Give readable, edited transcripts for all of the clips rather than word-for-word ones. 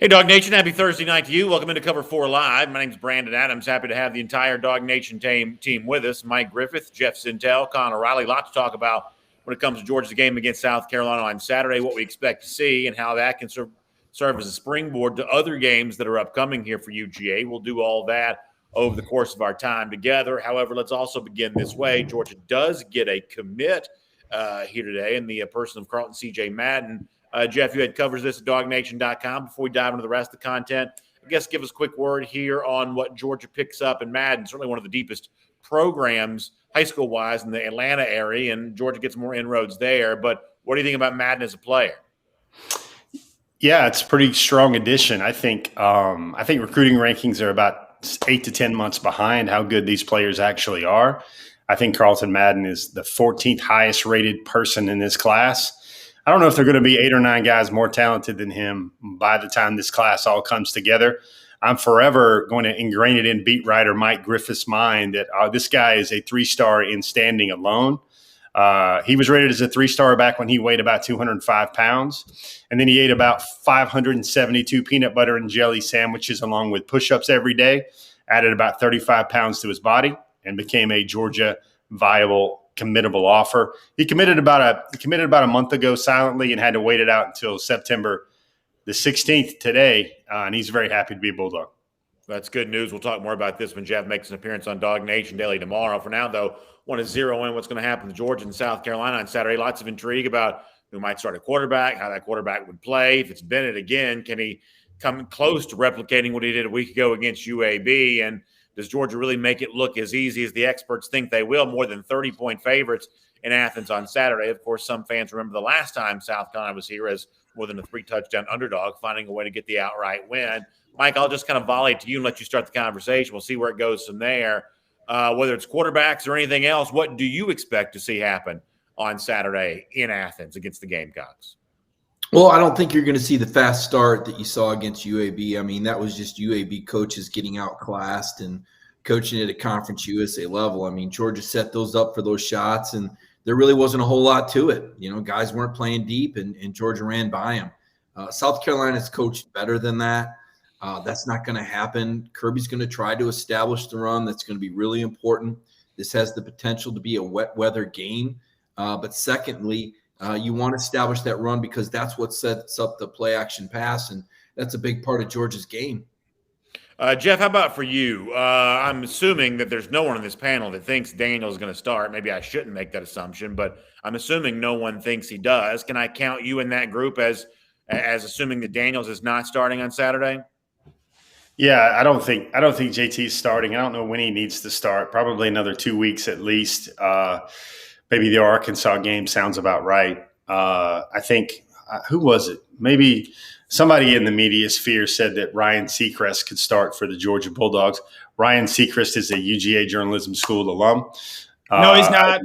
Hey, Dog Nation. Happy Thursday night to you. Welcome into Cover 4 Live. My name's Brandon Adams. Happy to have the entire Dog Nation team with us. Mike Griffith, Jeff Sintel, Connor Riley. A lot to talk about when it comes to Georgia's game against South Carolina on Saturday, what we expect to see, and how that can serve as a springboard to other games that are upcoming here for UGA. We'll do all that over the course of our time together. However, let's also begin this way. Georgia does get a commit here today in the person of Carlton C.J. Madden. Jeff, you had covers this at dognation.com. Before we dive into the rest of the content, I guess give us a quick word here on what Georgia picks up in Madden. Certainly one of the deepest programs, high school-wise, in the Atlanta area, and Georgia gets more inroads there. But what do you think about Madden as a player? Yeah, it's a pretty strong addition. I think recruiting rankings are about 8 to 10 months behind how good these players actually are. I think Carlton Madden is the 14th highest rated person in this class. I don't know if they're going to be 8 or 9 guys more talented than him by the time this class all comes together. I'm forever going to ingrain it in beat writer Mike Griffith's mind that this guy is a 3-star in standing alone. He was rated as a 3-star back when he weighed about 205 pounds. And then he ate about 572 peanut butter and jelly sandwiches along with push-ups every day, added about 35 pounds to his body, and became a Georgia viable committable offer. He committed about a month ago silently and had to wait it out until September the 16th today, and he's very happy to be a Bulldog. That's good news. We'll talk more about this when Jeff makes an appearance on Dog Nation Daily tomorrow. For now, though, want to zero in what's going to happen to Georgia and South Carolina on Saturday. Lots of intrigue about who might start a quarterback, how that quarterback would play. If it's Bennett again, can he come close to replicating what he did a week ago against UAB? And does Georgia really make it look as easy as the experts think they will? More than 30-point favorites in Athens on Saturday. Of course, some fans remember the last time South Carolina was here as more than a 3-touchdown underdog, finding a way to get the outright win. Mike, I'll just kind of volley it to you and let you start the conversation. We'll see where it goes from there. Whether it's quarterbacks or anything else, what do you expect to see happen on Saturday in Athens against the Gamecocks? Well, I don't think you're going to see the fast start that you saw against UAB. I mean, that was just UAB coaches getting outclassed and coaching at a Conference USA level. I mean, Georgia set those up for those shots, and there really wasn't a whole lot to it. You know, guys weren't playing deep, and Georgia ran by them. South Carolina's coached better than that. That's not going to happen. Kirby's going to try to establish the run. That's going to be really important. This has the potential to be a wet weather game. But secondly, you want to establish that run because that's what sets up the play action pass, and that's a big part of Georgia's game. Jeff, how about for you? I'm assuming that there's no one on this panel that thinks Daniel's going to start. Maybe I shouldn't make that assumption, but I'm assuming no one thinks he does. Can I count you in that group as assuming that Daniels is not starting on Saturday? Yeah, I don't think JT's starting. I don't know when he needs to start. Probably another 2 weeks at least. Maybe the Arkansas game sounds about right. I think who was it? Maybe somebody in the media sphere said that Ryan Seacrest could start for the Georgia Bulldogs. Ryan Seacrest is a UGA journalism school alum. No, he's not.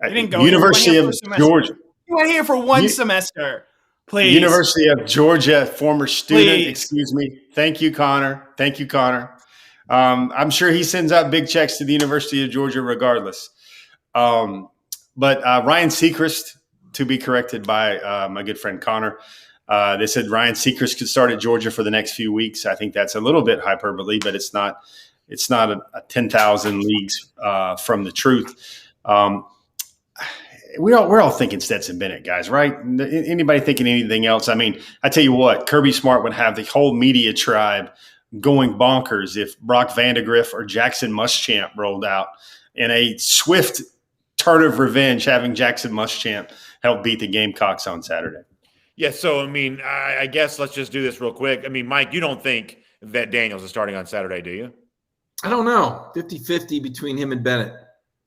He didn't go University of Georgia. He went here for one semester. Please. University of Georgia, former student. Please. Excuse me. Thank you, Connor. I'm sure he sends out big checks to the University of Georgia regardless. But Ryan Seacrest, to be corrected by my good friend Connor, they said Ryan Seacrest could start at Georgia for the next few weeks. I think that's a little bit hyperbole, but it's not a 10,000 leagues from the truth. We're all thinking Stetson Bennett, guys, right? Anybody thinking anything else? I mean, I tell you what, Kirby Smart would have the whole media tribe going bonkers if Brock Vandegrift or Jackson Muschamp rolled out in a swift turn of revenge, having Jackson Muschamp help beat the Gamecocks on Saturday. Yeah, so, I mean, I guess let's just do this real quick. I mean, Mike, you don't think that Daniels is starting on Saturday, do you? I don't know. 50-50 between him and Bennett.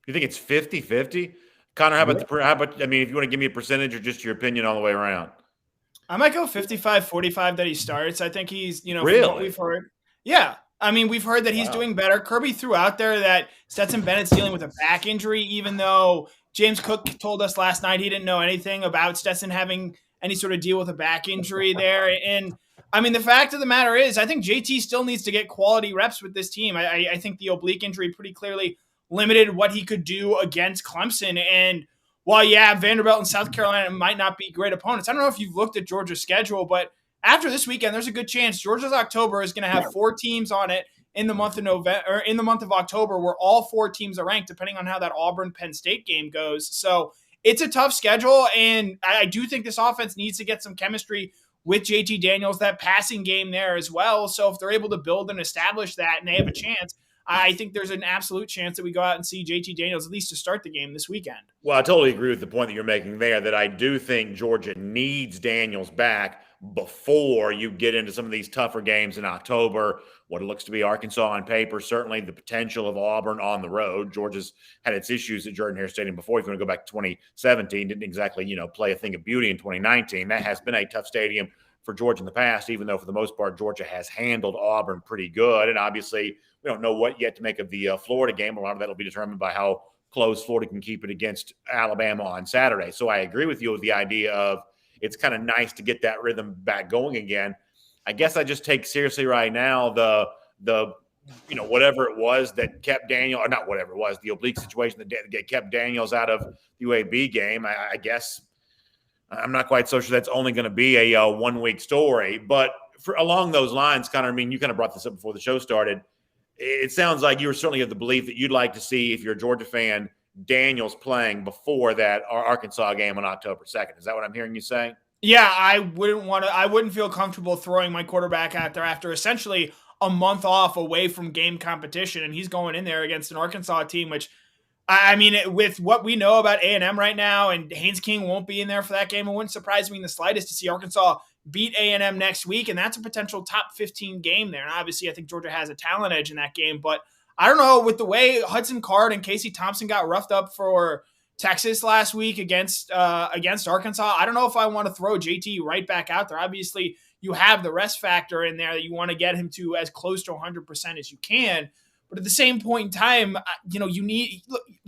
You think it's 50-50? Connor, how about, I mean, if you want to give me a percentage or just your opinion all the way around? I might go 55-45 that he starts. I think he's, really? From what we've heard. Yeah. I mean, we've heard that he's doing better. Kirby threw out there that Stetson Bennett's dealing with a back injury, even though James Cook told us last night he didn't know anything about Stetson having any sort of deal with a back injury there. And, I mean, the fact of the matter is I think JT still needs to get quality reps with this team. I think the oblique injury pretty clearly limited what he could do against Clemson. And while, Vanderbilt and South Carolina might not be great opponents, I don't know if you've looked at Georgia's schedule, but after this weekend, there's a good chance Georgia's October is going to have 4 teams on it in the month of November or in the month of October, where all 4 teams are ranked, depending on how that Auburn-Penn State game goes. So it's a tough schedule, and I do think this offense needs to get some chemistry with JT Daniels, that passing game there as well. So if they're able to build and establish that and they have a chance, I think there's an absolute chance that we go out and see JT Daniels at least to start the game this weekend. Well, I totally agree with the point that you're making there, that I do think Georgia needs Daniels back before you get into some of these tougher games in October. What it looks to be Arkansas on paper, certainly the potential of Auburn on the road. Georgia's had its issues at Jordan-Hare Stadium before. If you want to go back to 2017, didn't exactly, play a thing of beauty in 2019. That has been a tough stadium for Georgia in the past, even though for the most part, Georgia has handled Auburn pretty good. And obviously, we don't know what yet to make of the Florida game. A lot of that will be determined by how close Florida can keep it against Alabama on Saturday. So I agree with you with the idea of it's kind of nice to get that rhythm back going again. I guess I just take seriously right now the whatever it was that kept Daniel, or not whatever it was, the oblique situation that kept Daniels out of the UAB game. I guess I'm not quite so sure that's only going to be a 1-week story. But along those lines, Connor, you kind of brought this up before the show started. It sounds like you were certainly of the belief that you'd like to see, if you're a Georgia fan, Daniels playing before that Arkansas game on October 2nd. Is that what I'm hearing you say? Yeah, I wouldn't feel comfortable throwing my quarterback out there after essentially a month off away from game competition, and he's going in there against an Arkansas team, which, with what we know about A&M right now, and Haynes King won't be in there for that game, it wouldn't surprise me in the slightest to see Arkansas beat A&M next week, and that's a potential top 15 game there. And obviously, I think Georgia has a talent edge in that game, but I don't know, with the way Hudson Card and Casey Thompson got roughed up for Texas last week against Arkansas, I don't know if I want to throw JT right back out there. Obviously, you have the rest factor in there that you want to get him to as close to 100% as you can. But at the same point in time,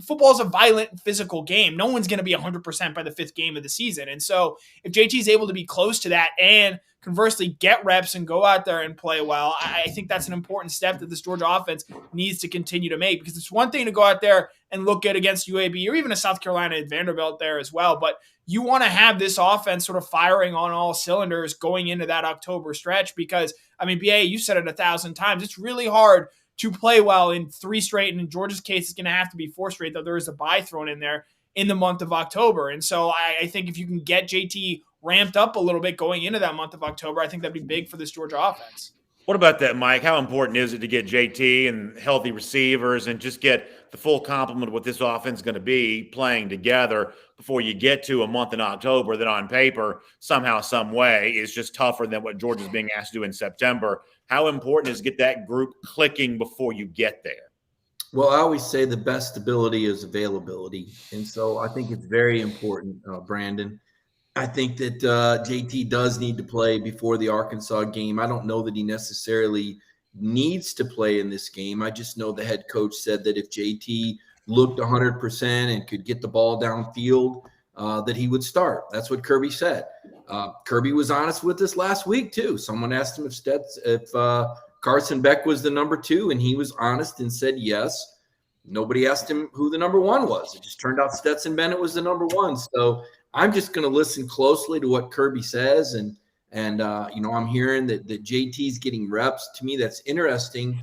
football is a violent, physical game. No one's going to be 100% by the 5th game of the season. And so if JT is able to be close to that and conversely get reps and go out there and play well, I think that's an important step that this Georgia offense needs to continue to make, because it's one thing to go out there and look good against UAB or even a South Carolina at Vanderbilt there as well. But you want to have this offense sort of firing on all cylinders going into that October stretch, because, BA, you said it 1,000 times, it's really hard to play well in 3 straight, and in Georgia's case, it's going to have to be 4 straight, though there is a bye thrown in there in the month of October. And so I think if you can get JT ramped up a little bit going into that month of October, I think that'd be big for this Georgia offense. What about that, Mike? How important is it to get JT and healthy receivers and just get the full complement of what this offense is going to be playing together before you get to a month in October that on paper, somehow, some way, is just tougher than what Georgia's being asked to do in September? How important is to get that group clicking before you get there? Well, I always say the best ability is availability. And so I think it's very important, Brandon. I think that JT does need to play before the Arkansas game. I don't know that he necessarily needs to play in this game. I just know the head coach said that if JT looked 100% and could get the ball downfield, that he would start. That's what Kirby said. Kirby was honest with us last week, too. Someone asked him if Carson Beck was the number 2, and he was honest and said yes. Nobody asked him who the number 1 was. It just turned out Stetson Bennett was the number 1. So I'm just going to listen closely to what Kirby says, and I'm hearing that JT's getting reps. To me, that's interesting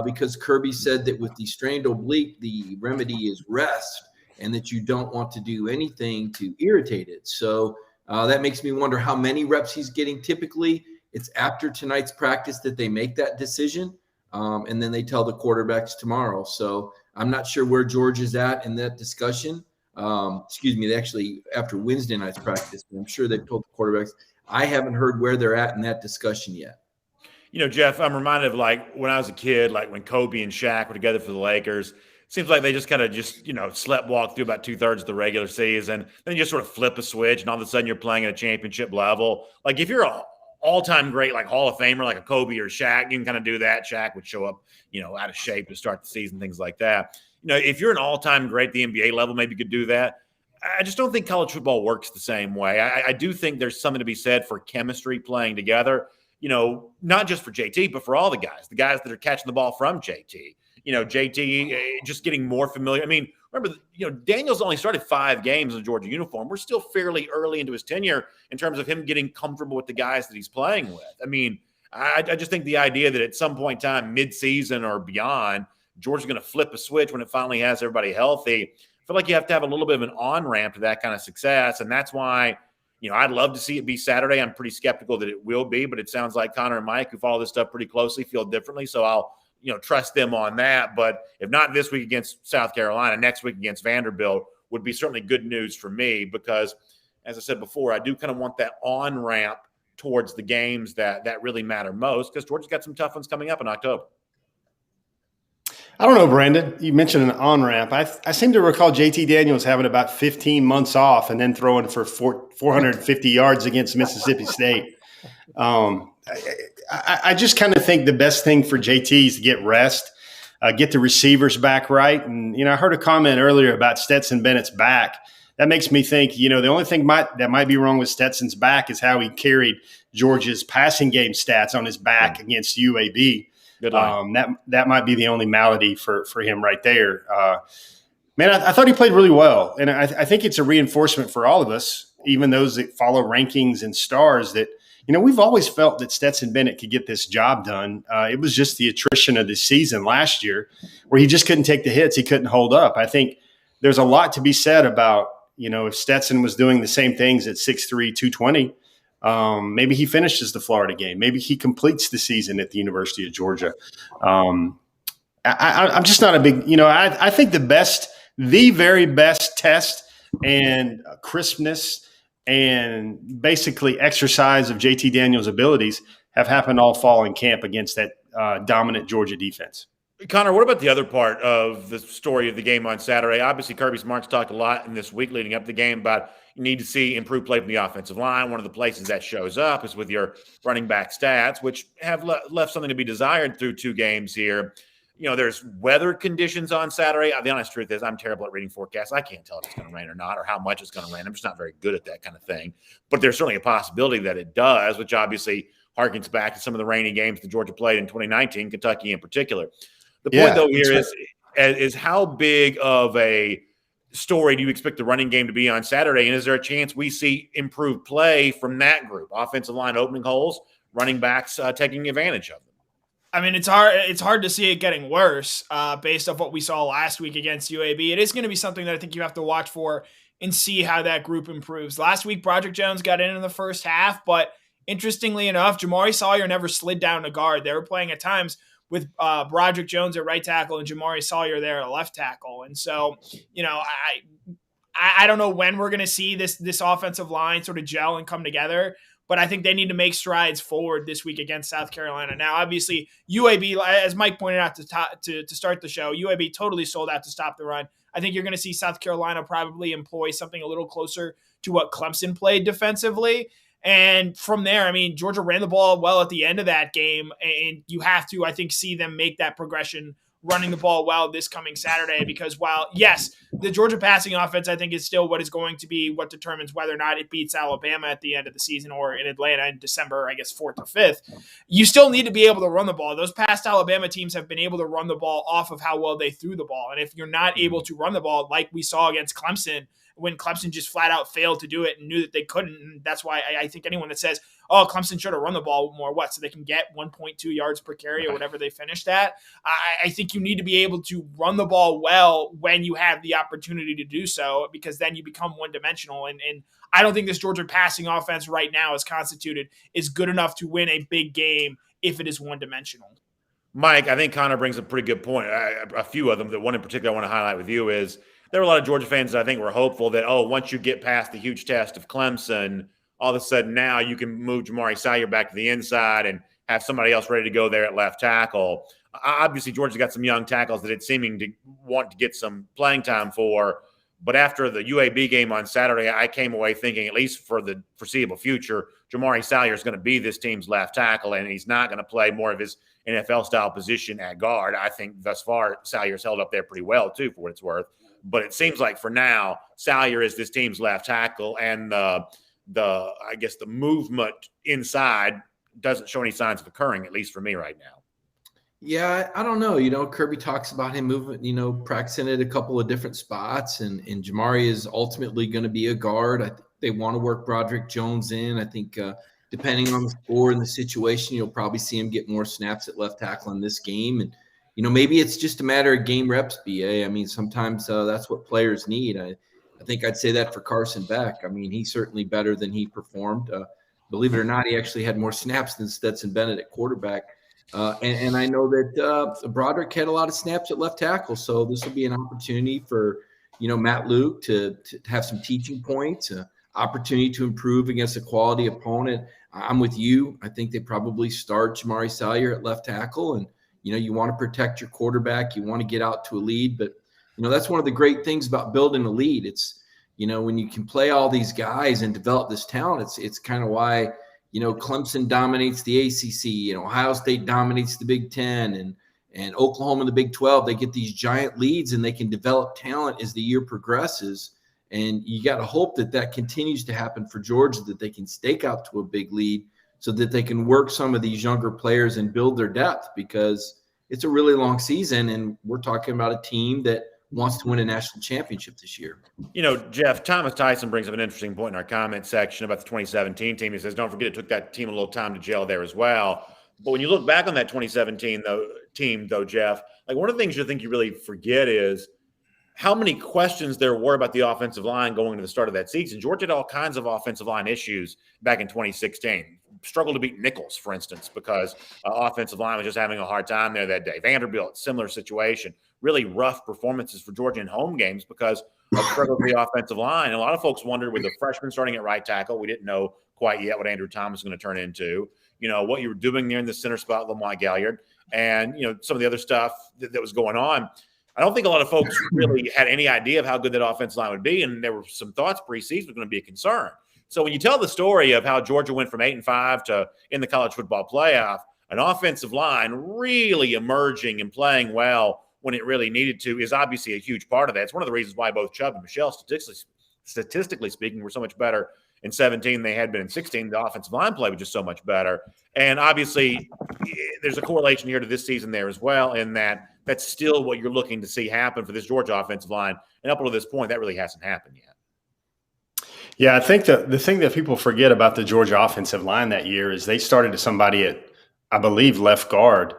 because Kirby said that with the strained oblique, the remedy is rest, and that you don't want to do anything to irritate it. So that makes me wonder how many reps he's getting. Typically, it's after tonight's practice that they make that decision, and then they tell the quarterbacks tomorrow. So I'm not sure where Georgia's at in that discussion. They actually, after Wednesday night's practice, I'm sure they've told the quarterbacks. I haven't heard where they're at in that discussion yet. Jeff, I'm reminded of when I was a kid, when Kobe and Shaq were together for the Lakers. It seems like they just kind of sleptwalk through about 2/3 of the regular season. Then you just sort of flip a switch, and all of a sudden you're playing at a championship level. If you're an all-time great, Hall of Famer, like a Kobe or Shaq, you can kind of do that. Shaq would show up, out of shape to start the season, things like that. If you're an all-time great at the NBA level, maybe you could do that. I just don't think college football works the same way. I do think there's something to be said for chemistry playing together, not just for JT, but for all the guys that are catching the ball from JT. JT just getting more familiar. I mean, remember, Daniels only started 5 games in a Georgia uniform. We're still fairly early into his tenure in terms of him getting comfortable with the guys that he's playing with. I mean, I just think the idea that at some point in time, mid-season or beyond, Georgia's going to flip a switch when it finally has everybody healthy. I feel like you have to have a little bit of an on-ramp to that kind of success, and that's why I'd love to see it be Saturday. I'm pretty skeptical that it will be, but it sounds like Connor and Mike, who follow this stuff pretty closely, feel differently, so I'll trust them on that. But if not this week against South Carolina, next week against Vanderbilt would be certainly good news for me because, as I said before, I do kind of want that on-ramp towards the games that really matter most because Georgia's got some tough ones coming up in October. I don't know, Brandon. You mentioned an on-ramp. I seem to recall JT Daniels having about 15 months off and then throwing for 450 yards against Mississippi State. I just kind of think the best thing for JT is to get rest, get the receivers back right. And, I heard a comment earlier about Stetson Bennett's back. That makes me think, the only thing that might be wrong with Stetson's back is how he carried Georgia's passing game stats on his back against UAB. That might be the only malady for him right there. Man, I thought he played really well. And I think it's a reinforcement for all of us, even those that follow rankings and stars, that, we've always felt that Stetson Bennett could get this job done. It was just the attrition of the season last year where he just couldn't take the hits. He couldn't hold up. I think there's a lot to be said about, if Stetson was doing the same things at 6'3", 220, maybe he finishes the Florida game. Maybe he completes the season at the University of Georgia. I'm just not a big, I think the very best test and crispness and basically exercise of JT Daniels' abilities have happened all fall in camp against that dominant Georgia defense. Connor, what about the other part of the story of the game on Saturday? Obviously, Kirby Smart's talked a lot in this week leading up to the game about you need to see improved play from the offensive line. One of the places that shows up is with your running back stats, which have left something to be desired through 2 games here. There's weather conditions on Saturday. The honest truth is I'm terrible at reading forecasts. I can't tell if it's going to rain or not or how much it's going to rain. I'm just not very good at that kind of thing. But there's certainly a possibility that it does, which obviously harkens back to some of the rainy games that Georgia played in 2019, Kentucky in particular. The point, though, here is how big of a story do you expect the running game to be on Saturday? And is there a chance we see improved play from that group? Offensive line opening holes, running backs taking advantage of them. I mean, it's hard to see it getting worse based off what we saw last week against UAB. It is going to be something that I think you have to watch for and see how that group improves. Last week, Broderick Jones got in the first half, but interestingly enough, Jamari Sawyer never slid down to guard. They were playing at times with Broderick Jones at right tackle and Jamari Sawyer there at left tackle. And so, I don't know when we're going to see this offensive line sort of gel and come together, but I think they need to make strides forward this week against South Carolina. Now, obviously, UAB, as Mike pointed out to start the show, UAB totally sold out to stop the run. I think you're going to see South Carolina probably employ something a little closer to what Clemson played defensively. And from there, I mean, Georgia ran the ball well at the end of that game, and you have to, I think, see them make that progression running the ball well this coming Saturday because while, yes, the Georgia passing offense, I think, is still what is going to be what determines whether or not it beats Alabama at the end of the season or in Atlanta in December, I guess, 4th or 5th. You still need to be able to run the ball. Those past Alabama teams have been able to run the ball off of how well they threw the ball. And if you're not able to run the ball like we saw against Clemson, when Clemson just flat out failed to do it and knew that they couldn't. And that's why I think anyone that says, oh, Clemson should have run the ball more, so they can get 1.2 yards per carry or whatever they finished at. I think you need to be able to run the ball well when you have the opportunity to do so, because then you become one-dimensional. And I don't think this Georgia passing offense right now is constituted is good enough to win a big game if it is one-dimensional. Mike, I think Connor brings a pretty good point. A few of them, the one in particular I want to highlight with you is there were a lot of Georgia fans that I think were hopeful that, once you get past the huge test of Clemson, all of a sudden now you can move Jamari Sawyer back to the inside and have somebody else ready to go there at left tackle. Obviously, Georgia's got some young tackles that it's seeming to want to get some playing time for. But after the UAB game on Saturday, I came away thinking, at least for the foreseeable future, Jamari Sawyer is going to be this team's left tackle, and he's not going to play more of his NFL-style position at guard. I think thus far Sawyer's held up there pretty well, too, for what it's worth. But it seems like for now, Sawyer is this team's left tackle, and I guess the movement inside doesn't show any signs of occurring, at least for me right now. Yeah, I don't know. Kirby talks about him moving, practicing at a couple of different spots, and Jamari is ultimately going to be a guard. I think they want to work Broderick Jones in. I think depending on the score and the situation, you'll probably see him get more snaps at left tackle in this game. And, maybe it's just a matter of game reps, BA. I mean, sometimes that's what players need. I think I'd say that for Carson Beck. I mean, he's certainly better than he performed. Believe it or not, he actually had more snaps than Stetson Bennett at quarterback. And I know that Broderick had a lot of snaps at left tackle, so this will be an opportunity for Matt Luke to have some teaching points, opportunity to improve against a quality opponent. I'm with you. I think they probably start Jamari Salyer at left tackle, and you want to protect your quarterback, you want to get out to a lead, but that's one of the great things about building a lead. It's when you can play all these guys and develop this talent, it's kind of why. Clemson dominates the ACC, Ohio State dominates the Big Ten, and Oklahoma in the Big 12. They get these giant leads and they can develop talent as the year progresses. And you got to hope that continues to happen for Georgia, that they can stake out to a big lead so that they can work some of these younger players and build their depth, because it's a really long season. And we're talking about a team that wants to win a national championship this year. Jeff, Thomas Tyson brings up an interesting point in our comment section about the 2017 team. He says, don't forget it took that team a little time to gel there as well. But when you look back on that 2017 team, Jeff, like one of the things you think you really forget is how many questions there were about the offensive line going into the start of that season. Georgia had all kinds of offensive line issues back in 2016. Struggled to beat Nichols, for instance, because offensive line was just having a hard time there that day. Vanderbilt, similar situation. Really rough performances for Georgia in home games because of struggle with the offensive line. And a lot of folks wondered with the freshman starting at right tackle, we didn't know quite yet what Andrew Thomas was going to turn into. What you were doing there in the center spot, Lamont Galliard, and some of the other stuff that was going on. I don't think a lot of folks really had any idea of how good that offensive line would be, and there were some thoughts preseason was going to be a concern. So when you tell the story of how Georgia went from 8-5 to in the college football playoff, an offensive line really emerging and playing well when it really needed to is obviously a huge part of that. It's one of the reasons why both Chubb and Michelle, statistically speaking, were so much better in 17 than they had been in 16. The offensive line play was just so much better. And obviously, there's a correlation here to this season there as well, in that that's still what you're looking to see happen for this Georgia offensive line. And up until this point, that really hasn't happened yet. Yeah, I think the thing that people forget about the Georgia offensive line that year is they started to somebody at, I believe, left guard.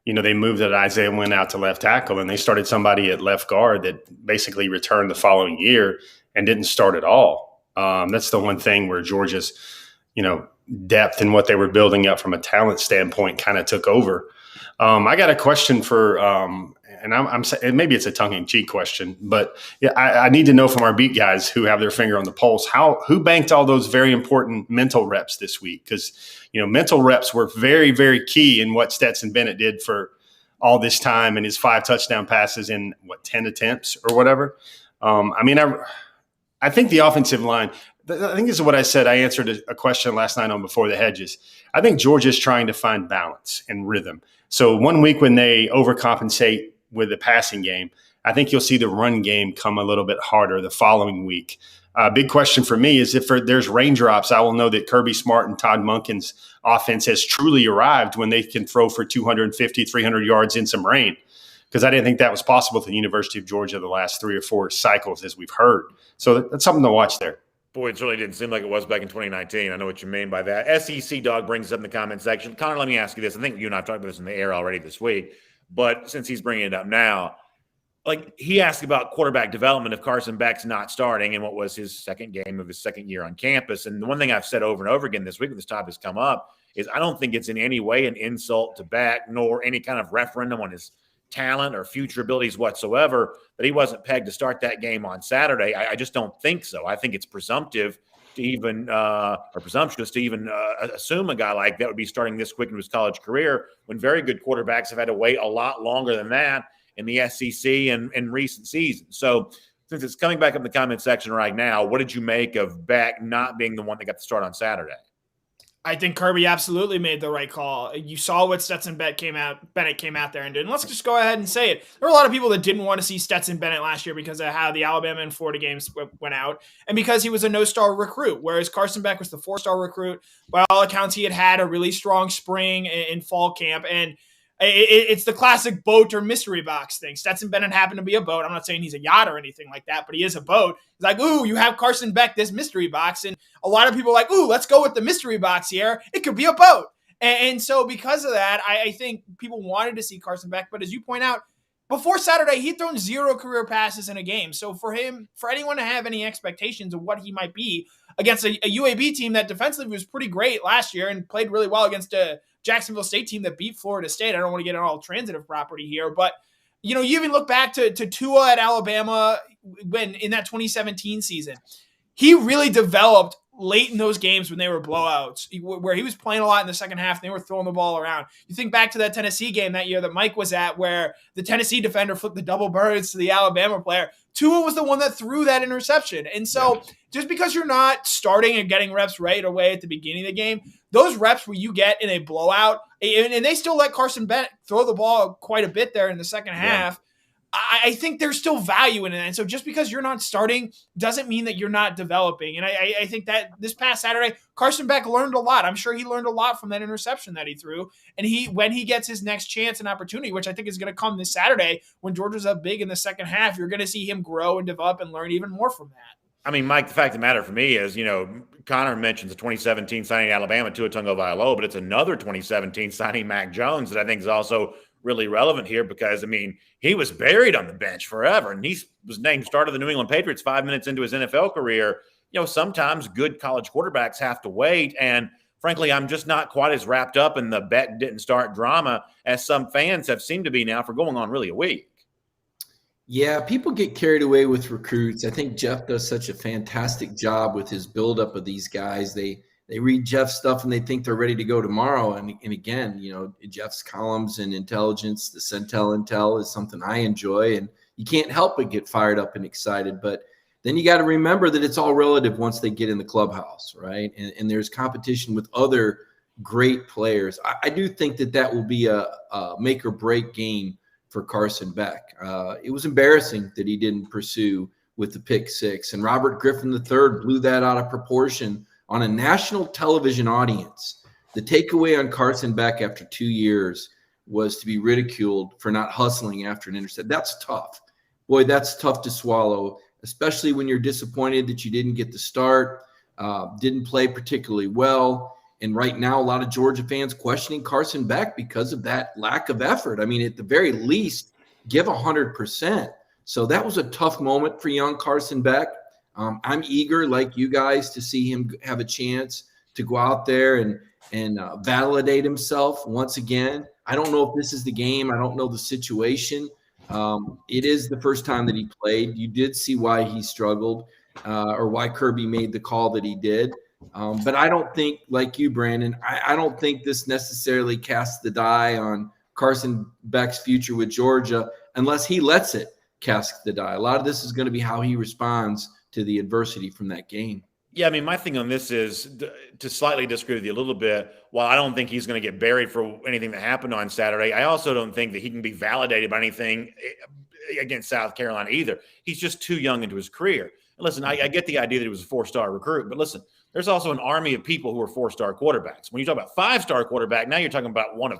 They moved that Isaiah went out to left tackle, and they started somebody at left guard that basically returned the following year and didn't start at all. That's the one thing where Georgia's, depth and what they were building up from a talent standpoint kind of took over. I got a question for, and maybe it's a tongue-in-cheek question, but yeah, I need to know from our beat guys who have their finger on the pulse, who banked all those very important mental reps this week? Because, mental reps were very, very key in what Stetson Bennett did for all this time and his 5 touchdown passes in 10 attempts or whatever. I think the offensive line, I think this is what I said. I answered a question last night on Before the Hedges. I think Georgia's trying to find balance and rhythm. So one week when they overcompensate with the passing game, I think you'll see the run game come a little bit harder the following week. Big question for me is if there's raindrops, I will know that Kirby Smart and Todd Monken's offense has truly arrived when they can throw for 250, 300 yards in some rain. Because I didn't think that was possible at the University of Georgia the last 3 or 4 cycles, as we've heard. So that's something to watch there. Boy, it certainly didn't seem like it was back in 2019. I know what you mean by that. SEC Dog brings up in the comment section. Connor, let me ask you this. I think you and I have talked about this in the air already this week, but since he's bringing it up now, he asked about quarterback development if Carson Beck's not starting and what was his second game of his second year on campus. And the one thing I've said over and over again this week when this topic has come up is I don't think it's in any way an insult to Beck nor any kind of referendum on his talent or future abilities whatsoever that he wasn't pegged to start that game on Saturday. I just don't think so. I think it's presumptive to even or presumptuous to even assume a guy like that would be starting this quick into his college career when very good quarterbacks have had to wait a lot longer than that in the SEC and in recent seasons. So since it's coming back up in the comment section right now, what did you make of Beck not being the one that got the start on Saturday? I think Kirby absolutely made the right call. You saw what Stetson Bennett came out there and did. And let's just go ahead and say it. There were a lot of people that didn't want to see Stetson Bennett last year because of how the Alabama and Florida games went out and because he was a no-star recruit, whereas Carson Beck was the 4-star recruit. By all accounts, he had a really strong spring and fall camp. And It's the classic boat or mystery box thing. Stetson Bennett happened to be a boat. I'm not saying he's a yacht or anything like that, but he is a boat. He's like, ooh, you have Carson Beck, this mystery box. And a lot of people are like, ooh, let's go with the mystery box here. It could be a boat. And so because of that, I think people wanted to see Carson Beck. But as you point out, before Saturday, he'd thrown 0 career passes in a game. So for anyone to have any expectations of what he might be against a UAB team that defensively was pretty great last year and played really well against a Jacksonville State team that beat Florida State. I don't want to get on all transitive property here, but you even look back to Tua at Alabama when in that 2017 season, he really developed late in those games when they were blowouts, where he was playing a lot in the second half. They were throwing the ball around. You think back to that Tennessee game that year that Mike was at, where the Tennessee defender flipped the double birds to the Alabama player. Tua was the one that threw that interception. And so just because you're not starting and getting reps right away at the beginning of the game, those reps where you get in a blowout, and they still let Carson Beck throw the ball quite a bit there in the second half, I think there's still value in it. And so just because you're not starting doesn't mean that you're not developing. And I think that this past Saturday, Carson Beck learned a lot. I'm sure he learned a lot from that interception that he threw. And when he gets his next chance and opportunity, which I think is going to come this Saturday when Georgia's up big in the second half, you're going to see him grow and develop and learn even more from that. I mean, Mike, the fact of the matter for me is, Connor mentions the 2017 signing Alabama, Tua Tagovailoa, but it's another 2017 signing Mac Jones that I think is also really relevant here because, I mean, he was buried on the bench forever, and he was named starter of the New England Patriots 5 minutes into his NFL career. Sometimes good college quarterbacks have to wait, and frankly, I'm just not quite as wrapped up in the Beck didn't start drama as some fans have seemed to be now for going on really a week. Yeah, people get carried away with recruits. I think Jeff does such a fantastic job with his buildup of these guys. They read Jeff's stuff and they think they're ready to go tomorrow. And again, Jeff's columns and intelligence, the Centel Intel is something I enjoy. And you can't help but get fired up and excited. But then you got to remember that it's all relative once they get in the clubhouse, right? And there's competition with other great players. I do think that will be a make or break game for Carson Beck. It was embarrassing that he didn't pursue with the pick six. And Robert Griffin III blew that out of proportion on a national television audience. The takeaway on Carson Beck after 2 years was to be ridiculed for not hustling after an interception. That's tough. Boy, that's tough to swallow, especially when you're disappointed that you didn't get the start, didn't play particularly well. And right now, a lot of Georgia fans questioning Carson Beck because of that lack of effort. I mean, at the very least, give 100%. So that was a tough moment for young Carson Beck. I'm eager, like you guys, to see him have a chance to go out there and validate himself once again. I don't know if this is the game. I don't know the situation. It is the first time that he played. You did see why he struggled or why Kirby made the call that he did. But I don't think, like you, Brandon, I don't think this necessarily casts the die on Carson Beck's future with Georgia unless he lets it cast the die. A lot of this is going to be how he responds to the adversity from that game. Yeah, I mean, my thing on this is to slightly disagree with you a little bit. While I don't think he's going to get buried for anything that happened on Saturday, I also don't think that he can be validated by anything against South Carolina either. He's just too young into his career. And listen, I get the idea that he was a four-star recruit, but listen, there's also an army of people who are four-star quarterbacks. When you talk about five-star quarterback, now you're talking about one of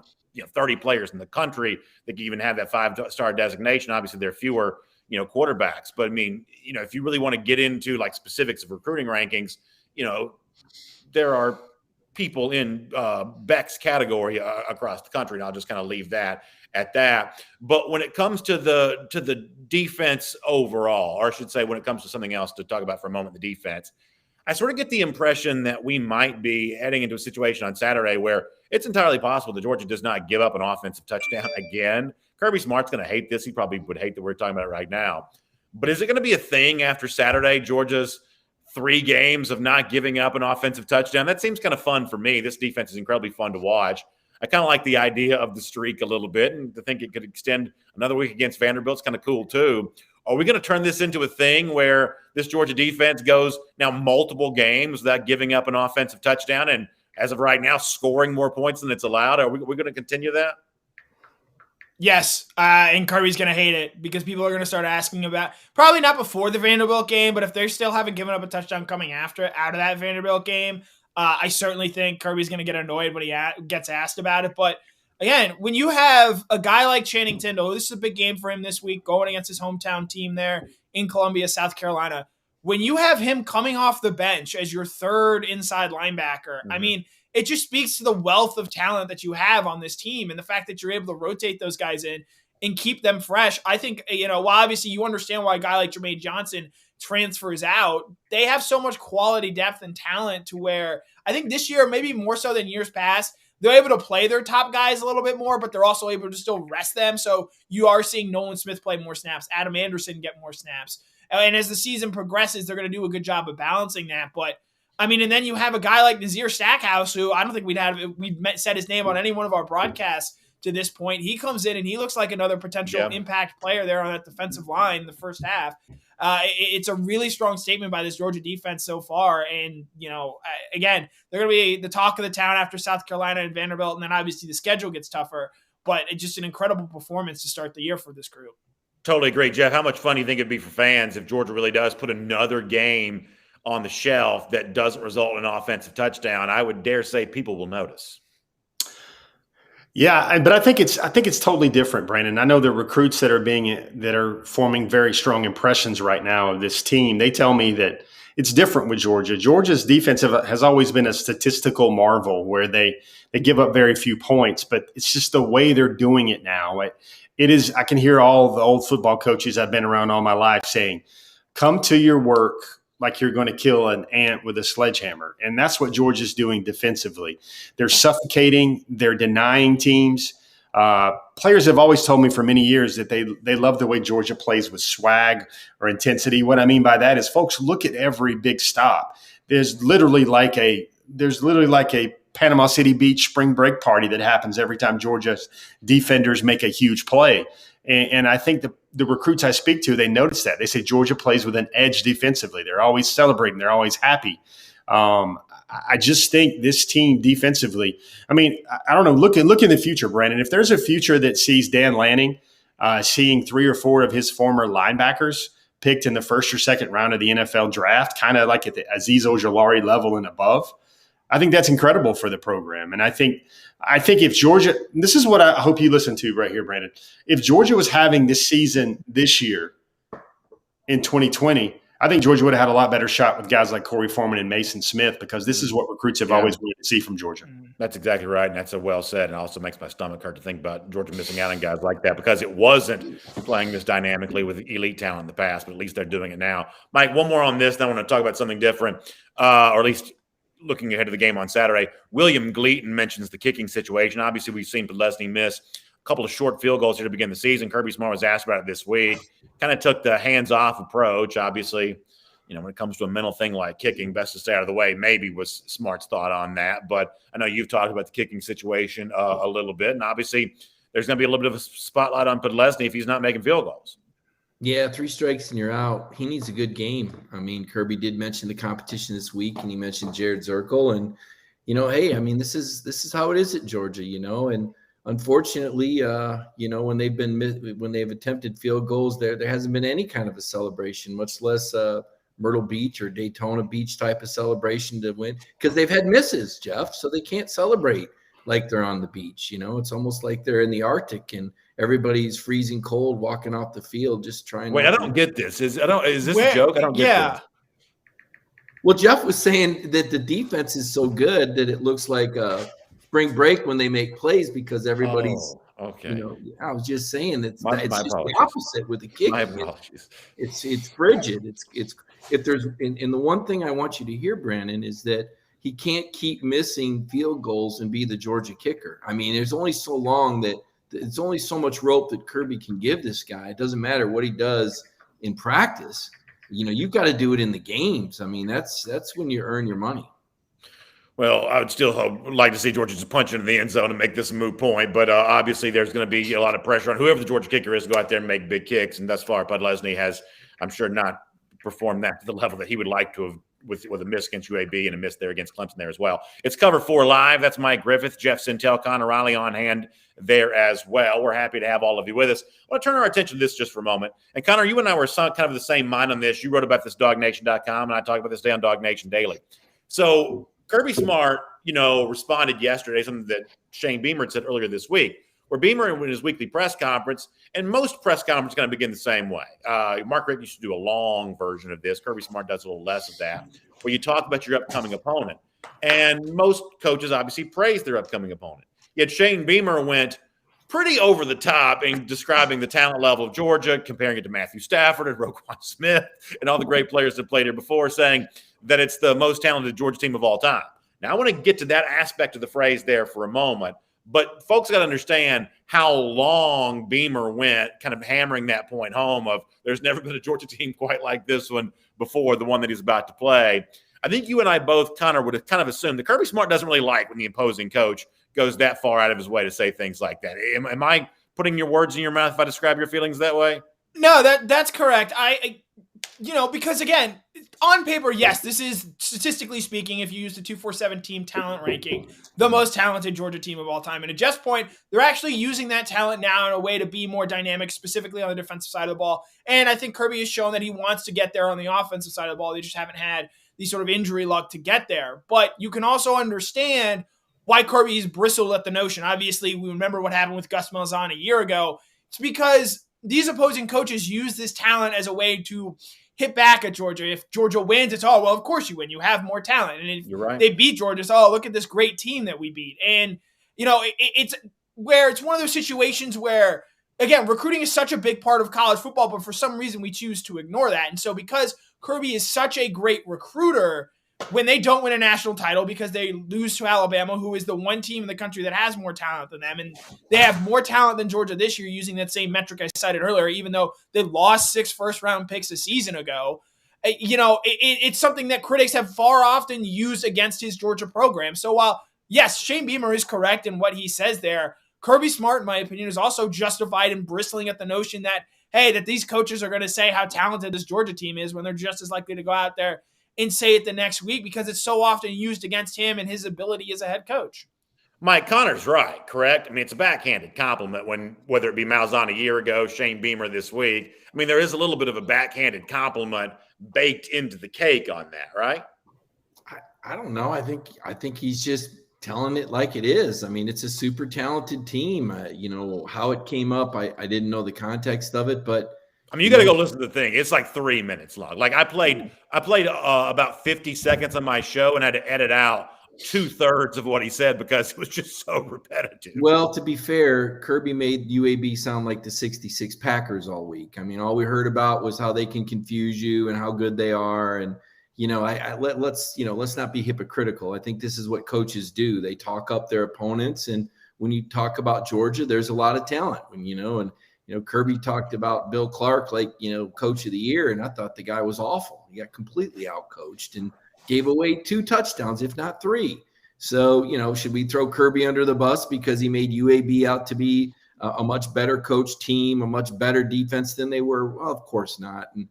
30 players in the country that can even have that five-star designation. Obviously, there are fewer quarterbacks. But I mean, if you really want to get into like specifics of recruiting rankings, there are people in Beck's category across the country. And I'll just kind of leave that at that. But when it comes to the defense overall, or I should say when it comes to something else to talk about for a moment, the defense, I sort of get the impression that we might be heading into a situation on Saturday where it's entirely possible that Georgia does not give up an offensive touchdown again. Kirby Smart's going to hate this. He probably would hate that we're talking about it right now. But is it going to be a thing after Saturday, Georgia's 3 games of not giving up an offensive touchdown? That seems kind of fun for me. This defense is incredibly fun to watch. I kind of like the idea of the streak a little bit, and to think it could extend another week against Vanderbilt's kind of cool too. Are we going to turn this into a thing where this Georgia defense goes now multiple games without giving up an offensive touchdown and as of right now scoring more points than it's allowed? Are we going to continue that? Yes, and Kirby's going to hate it because people are going to start asking about, probably not before the Vanderbilt game, but if they still haven't given up a touchdown coming out of that Vanderbilt game, I certainly think Kirby's going to get annoyed when he gets asked about it. But again, when you have a guy like Channing Tindall, this is a big game for him this week, going against his hometown team there in Columbia, South Carolina. When you have him coming off the bench as your third inside linebacker, I mean, it just speaks to the wealth of talent that you have on this team and the fact that you're able to rotate those guys in and keep them fresh. I think, while obviously you understand why a guy like Jermaine Johnson transfers out, they have so much quality depth and talent to where I think this year, maybe more so than years past, they're able to play their top guys a little bit more, but they're also able to still rest them. So you are seeing Nolan Smith play more snaps, Adam Anderson get more snaps. And as the season progresses, they're going to do a good job of balancing that. But I mean, and then you have a guy like Nazir Stackhouse, who I don't think we'd said his name on any one of our broadcasts to this point. He comes in and he looks like another potential impact player there on that defensive line in the first half. It's a really strong statement by this Georgia defense so far. And, again, they're going to be the talk of the town after South Carolina and Vanderbilt. And then obviously the schedule gets tougher, but it's just an incredible performance to start the year for this group. Totally agree. Jeff, how much fun do you think it'd be for fans if Georgia really does put another game on the shelf that doesn't result in an offensive touchdown? I would dare say people will notice. Yeah, but I think it's totally different, Brandon. I know the recruits that are forming very strong impressions right now of this team. They tell me that it's different with Georgia. Georgia's defense has always been a statistical marvel where they give up very few points, but it's just the way they're doing it now. It is. I can hear all the old football coaches I've been around all my life saying, "Come to your work like you're going to kill an ant with a sledgehammer." And that's what Georgia's doing defensively. They're suffocating. They're denying teams. Players have always told me for many years that they love the way Georgia plays with swag or intensity. What I mean by that is, folks, look at every big stop. There's literally like a Panama City Beach spring break party that happens every time Georgia's defenders make a huge play. And I think the recruits I speak to, they notice that. They say Georgia plays with an edge defensively. They're always celebrating. They're always happy. I just think this team defensively, I mean, I don't know, look in the future, Brandon. If there's a future that sees Dan Lanning seeing 3 or 4 of his former linebackers picked in the first or second round of the NFL draft, kind of like at the Azeez Ojulari level and above, I think that's incredible for the program. And I think if Georgia – this is what I hope you listen to right here, Brandon. If Georgia was having this season this year in 2020, I think Georgia would have had a lot better shot with guys like Corey Foreman and Mason Smith, because this is what recruits have always wanted to see from Georgia. That's exactly right, and that's a well said, and also makes my stomach hurt to think about Georgia missing out on guys like that, because it wasn't playing this dynamically with elite talent in the past, but at least they're doing it now. Mike, one more on this, then I want to talk about something different, or at least – looking ahead to the game on Saturday. William Gleaton mentions the kicking situation. Obviously, we've seen Leslie miss a couple of short field goals here to begin the season. Kirby Smart was asked about it this week. Kind of took the hands-off approach. Obviously, when it comes to a mental thing like kicking, best to stay out of the way, maybe was Smart's thought on that. But I know you've talked about the kicking situation a little bit, and obviously there's going to be a little bit of a spotlight on Leslie if he's not making field goals. Yeah, 3 strikes and you're out. He needs a good game. I mean, Kirby did mention the competition this week, and he mentioned Jared Zirkle. And, hey, I mean, this is how it is at Georgia, And unfortunately, when they've attempted field goals, there hasn't been any kind of a celebration, much less Myrtle Beach or Daytona Beach type of celebration to win, because they've had misses, Jeff, so they can't celebrate like they're on the beach. It's almost like they're in the Arctic and everybody's freezing cold walking off the field just trying Wait, I don't get this. Is this a joke? I don't get this. Well, Jeff was saying that the defense is so good that it looks like spring break when they make plays, because everybody's okay. I was just saying that My it's just apologies. the opposite with the kick. My apologies. It's frigid. It's if there's and the one thing I want you to hear, Brandon, is that he can't keep missing field goals and be the Georgia kicker. I mean, there's only so long that it's only so much rope that Kirby can give this guy. It doesn't matter what he does in practice. You've got to do it in the games. I mean, that's when you earn your money. Well, I would still like to see Georgia just punch into the end zone and make this a moot point. But obviously there's going to be a lot of pressure on whoever the Georgia kicker is to go out there and make big kicks. And thus far, Leslie has, I'm sure, not performed that to the level that he would like to have, with a miss against UAB and a miss there against Clemson there as well. It's Cover 4 Live. That's Mike Griffith, Jeff Sintel, Connor Riley on hand there as well. We're happy to have all of you with us. I want to turn our attention to this just for a moment. And Connor, you and I were kind of the same mind on this. You wrote about this DogNation.com, and I talked about this day on Dog Nation Daily. So Kirby Smart, responded yesterday, something that Shane Beamer said earlier this week, where Beamer in his weekly press conference, and most press conferences are going to begin the same way. Mark Richt used to do a long version of this. Kirby Smart does a little less of that, where you talk about your upcoming opponent. And most coaches obviously praise their upcoming opponent. Yet Shane Beamer went pretty over the top in describing the talent level of Georgia, comparing it to Matthew Stafford and Roquan Smith and all the great players that played here before, saying that it's the most talented Georgia team of all time. Now, I want to get to that aspect of the phrase there for a moment, but folks got to understand how long Beamer went kind of hammering that point home of there's never been a Georgia team quite like this one before, the one that he's about to play. I think you and I both, Connor, would have kind of assumed that Kirby Smart doesn't really like when the opposing coach goes that far out of his way to say things like that. Am I putting your words in your mouth if I describe your feelings that way? No, that's correct. Because again, on paper, yes, this is statistically speaking, if you use the 247 team talent ranking, the most talented Georgia team of all time. And at Jeff's point, they're actually using that talent now in a way to be more dynamic, specifically on the defensive side of the ball. And I think Kirby has shown that he wants to get there on the offensive side of the ball. They just haven't had the sort of injury luck to get there. But you can also understand why Kirby's bristled at the notion. Obviously, we remember what happened with Gus Malzahn a year ago. It's because these opposing coaches use this talent as a way to hit back at Georgia. If Georgia wins, it's, oh, well, of course you win. You have more talent. And if they beat Georgia, it's, oh, look at this great team that we beat. And, it's one of those situations where, again, recruiting is such a big part of college football, but for some reason we choose to ignore that. And so because Kirby is such a great recruiter, when they don't win a national title because they lose to Alabama, who is the one team in the country that has more talent than them, and they have more talent than Georgia this year using that same metric I cited earlier, even though they lost 6 first-round picks a season ago, it's something that critics have far often used against his Georgia program. So while, yes, Shane Beamer is correct in what he says there, Kirby Smart, in my opinion, is also justified in bristling at the notion that, hey, that these coaches are going to say how talented this Georgia team is when they're just as likely to go out there and say it the next week because it's so often used against him and his ability as a head coach. Mike, Connor's right, correct? I mean, it's a backhanded compliment whether it be Malzahn a year ago, Shane Beamer this week. I mean, there is a little bit of a backhanded compliment baked into the cake on that, right? I don't know. I think he's just telling it like it is. I mean, it's a super talented team. How it came up, I didn't know the context of it, but I mean, you got to go listen to the thing. It's like 3 minutes long. Like I played about 50 seconds on my show and had to edit out 2/3 of what he said because it was just so repetitive. Well, to be fair, Kirby made UAB sound like the 66 Packers all week. I mean, all we heard about was how they can confuse you and how good they are. And, let's not be hypocritical. I think this is what coaches do. They talk up their opponents. And when you talk about Georgia, there's a lot of talent, Kirby talked about Bill Clark, coach of the year, and I thought the guy was awful. He got completely outcoached and gave away 2 touchdowns, if not 3. So, should we throw Kirby under the bus because he made UAB out to be a much better coach team, a much better defense than they were? Well, of course not. And,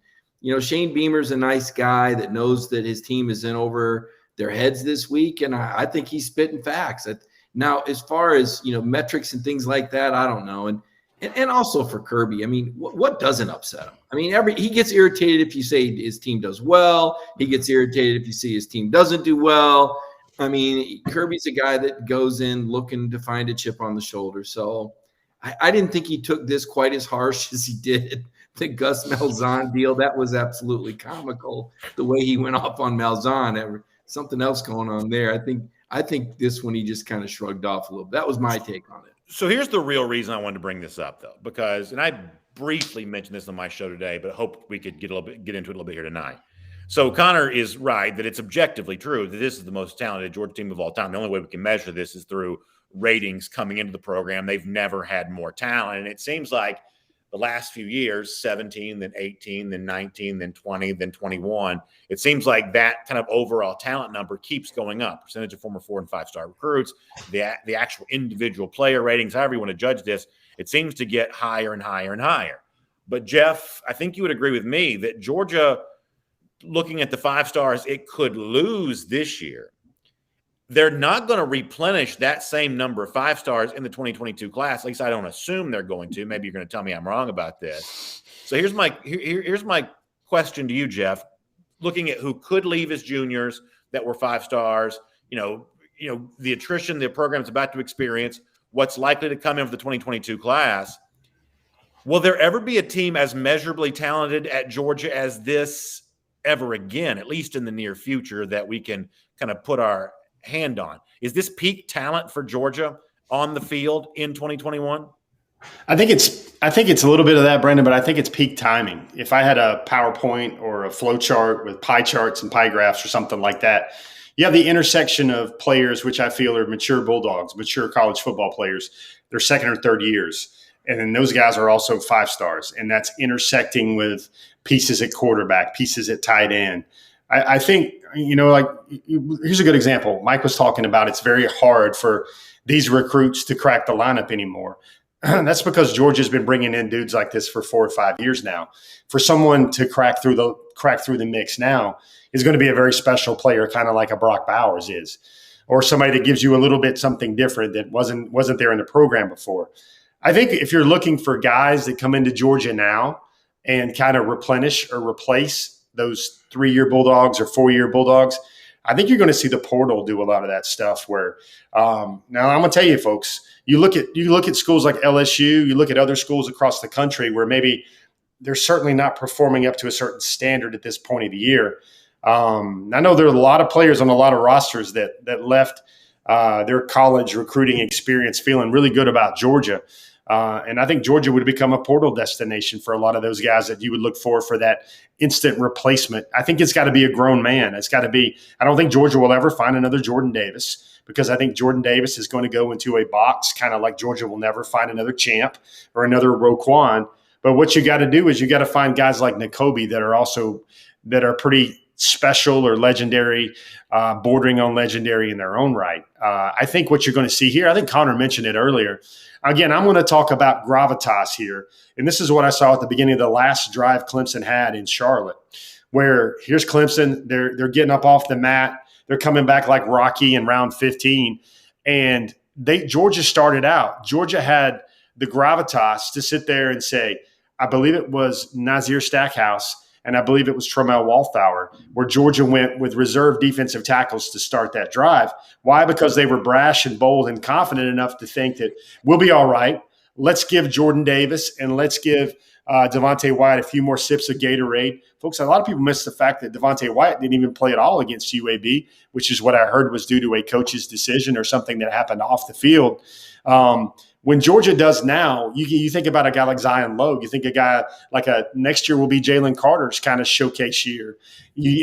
Shane Beamer's a nice guy that knows that his team is in over their heads this week, and I think he's spitting facts. Now, as far as, metrics and things like that, I don't know. And also for Kirby, I mean, what doesn't upset him? I mean, he gets irritated if you say his team does well. He gets irritated if you see his team doesn't do well. I mean, Kirby's a guy that goes in looking to find a chip on the shoulder. So I didn't think he took this quite as harsh as he did the Gus Malzahn deal. That was absolutely comical, the way he went off on Malzahn. Something else going on there. I think this one he just kind of shrugged off a little bit. That was my take on it. So here's the real reason I wanted to bring this up, though, because, and I briefly mentioned this on my show today, but I hope we could get into it a little bit here tonight. So Connor is right that it's objectively true that this is the most talented Georgia team of all time. The only way we can measure this is through ratings coming into the program. They've never had more talent. And it seems like the last few years, 17, then 18, then 19, then 20, then 21, it seems like that kind of overall talent number keeps going up. Percentage of former 4- and 5-star recruits, the actual individual player ratings, however you want to judge this, it seems to get higher and higher and higher. But Jeff, I think you would agree with me that Georgia, looking at the 5 stars, it could lose this year. They're not going to replenish that same number of 5 stars in the 2022 class. At least I don't assume they're going to. Maybe you're going to tell me I'm wrong about this. So here's my question to you, Jeff. Looking at who could leave as juniors that were 5 stars, the attrition the program's about to experience, what's likely to come in for the 2022 class. Will there ever be a team as measurably talented at Georgia as this ever again, at least in the near future, that we can kind of put our hand on? Is this peak talent for Georgia on the field in 2021? I think it's a little bit of that, Brandon, but I think it's peak timing. If I had a PowerPoint or a flow chart with pie charts and pie graphs or something like that, you have the intersection of players, which I feel are mature Bulldogs, mature college football players, their second or third years. And then those guys are also 5 stars, and that's intersecting with pieces at quarterback, pieces at tight end. I think, here's a good example. Mike was talking about it's very hard for these recruits to crack the lineup anymore. That's because Georgia's been bringing in dudes like this for 4 or 5 years now. For someone to crack through the mix now is going to be a very special player, kind of like a Brock Bowers is, or somebody that gives you a little bit something different that wasn't there in the program before. I think if you're looking for guys that come into Georgia now and kind of replenish or replace those 3-year Bulldogs or 4-year Bulldogs, I think you're going to see the portal do a lot of that stuff. Where now I'm going to tell you, folks, you look at schools like LSU, you look at other schools across the country where maybe they're certainly not performing up to a certain standard at this point of the year. I know there are a lot of players on a lot of rosters that left their college recruiting experience feeling really good about Georgia. And I think Georgia would become a portal destination for a lot of those guys that you would look for that instant replacement. I think it's got to be a grown man. It's got to be – I don't think Georgia will ever find another Jordan Davis, because I think Jordan Davis is going to go into a box kind of like Georgia will never find another Champ or another Roquan. But what you got to do is you got to find guys like Nakobe that are pretty special or legendary, bordering on legendary in their own right. I think what you're going to see here – I think Connor mentioned it earlier – again, I'm going to talk about gravitas here. And this is what I saw at the beginning of the last drive Clemson had in Charlotte, where here's Clemson. They're getting up off the mat. They're coming back like Rocky in round 15. And Georgia started out. Georgia had the gravitas to sit there and say, I believe it was Nazir Stackhouse and I believe it was Tremel Walthour, where Georgia went with reserve defensive tackles to start that drive. Why? Because they were brash and bold and confident enough to think that we'll be all right. Let's give Jordan Davis and let's give Devontae Wyatt a few more sips of Gatorade. Folks, a lot of people miss the fact that Devontae Wyatt didn't even play at all against UAB, which is what I heard was due to a coach's decision or something that happened off the field. When Georgia does now, you think about a guy like Zion Logue. You think a guy like next year will be Jalen Carter's kind of showcase year.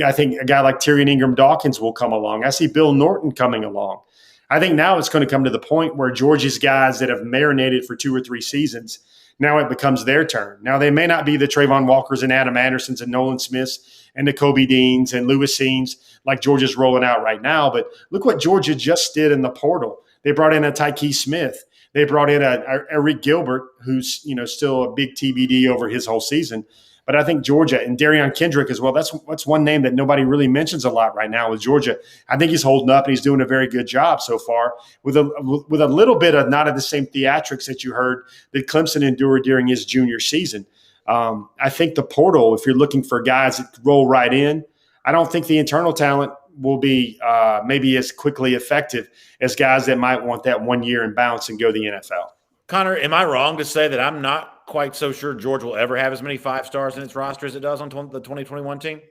I think a guy like Tyrion Ingram-Dawkins will come along. I see Bill Norton coming along. I think now it's going to come to the point where Georgia's guys that have marinated for 2 or 3 seasons, now it becomes their turn. Now they may not be the Trayvon Walkers and Adam Andersons and Nolan Smiths and the Kobe Deans and Lewis Seams like Georgia's rolling out right now. But look what Georgia just did in the portal. They brought in a Tyke Smith. They brought in a Eric Gilbert, who's still a big TBD over his whole season. But I think Georgia and Darion Kendrick as well. That's one name that nobody really mentions a lot right now with Georgia. I think he's holding up and he's doing a very good job so far with a little bit of not of the same theatrics that you heard that Clemson endured during his junior season. I think the portal, if you're looking for guys that roll right in, I don't think the internal talent will be maybe as quickly effective as guys that might want that 1 year and bounce and go to the NFL. Connor, am I wrong to say that I'm not quite so sure Georgia will ever have as many 5 stars in its roster as it does on the 2021 team?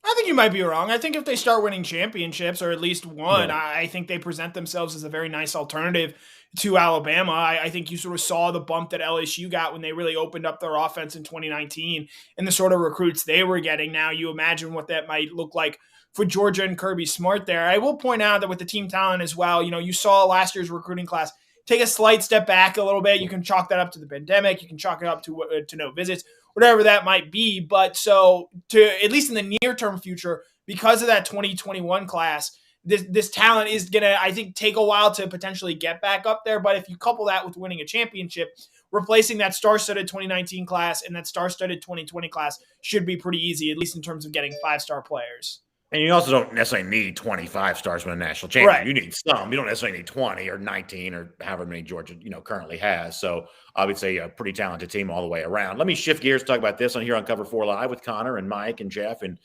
I think you might be wrong. I think if they start winning championships, or at least one, Yeah. I think they present themselves as a very nice alternative to Alabama. I think you sort of saw the bump that LSU got when they really opened up their offense in 2019 and the sort of recruits they were getting. Now you imagine what that might look like for Georgia and Kirby Smart there. I will point out that with the team talent as well, you saw last year's recruiting class take a slight step back a little bit. You can chalk that up to the pandemic. You can chalk it up to no visits, whatever that might be. But so to at least in the near-term future, because of that 2021 class, this talent is going to, I think, take a while to potentially get back up there. But if you couple that with winning a championship, replacing that star-studded 2019 class and that star-studded 2020 class should be pretty easy, at least in terms of getting 5-star players. And you also don't necessarily need 25 stars to win a national championship. Right. You need some. You don't necessarily need 20 or 19 or however many Georgia currently has. So obviously a pretty talented team all the way around. Let me shift gears, talk about this on here on Cover 4 Live with Connor and Mike and Jeff and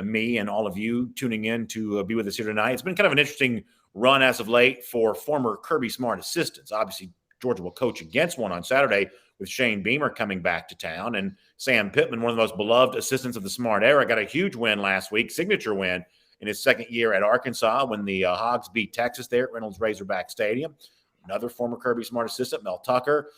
me and all of you tuning in to be with us here tonight. It's been kind of an interesting run as of late for former Kirby Smart assistants. Obviously, Georgia will coach against one on Saturday with Shane Beamer coming back to town. And Sam Pittman, one of the most beloved assistants of the Smart era, got a huge win last week, signature win in his second year at Arkansas when the Hogs beat Texas there at Reynolds Razorback Stadium. Another former Kirby Smart assistant, Mel Tucker,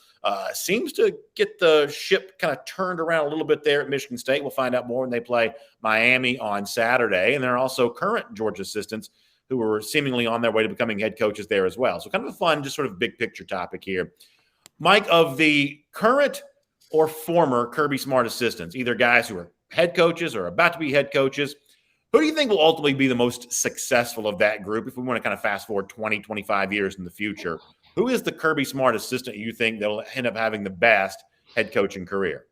seems to get the ship kind of turned around a little bit there at Michigan State. We'll find out more when they play Miami on Saturday. And there are also current Georgia assistants who are seemingly on their way to becoming head coaches there as well. So kind of a fun, just sort of big picture topic here. Mike, of the current or former Kirby Smart assistants, either guys who are head coaches or about to be head coaches, who do you think will ultimately be the most successful of that group if we want to kind of fast forward 20, 25 years in the future? Who is the Kirby Smart assistant you think that will end up having the best head coaching career?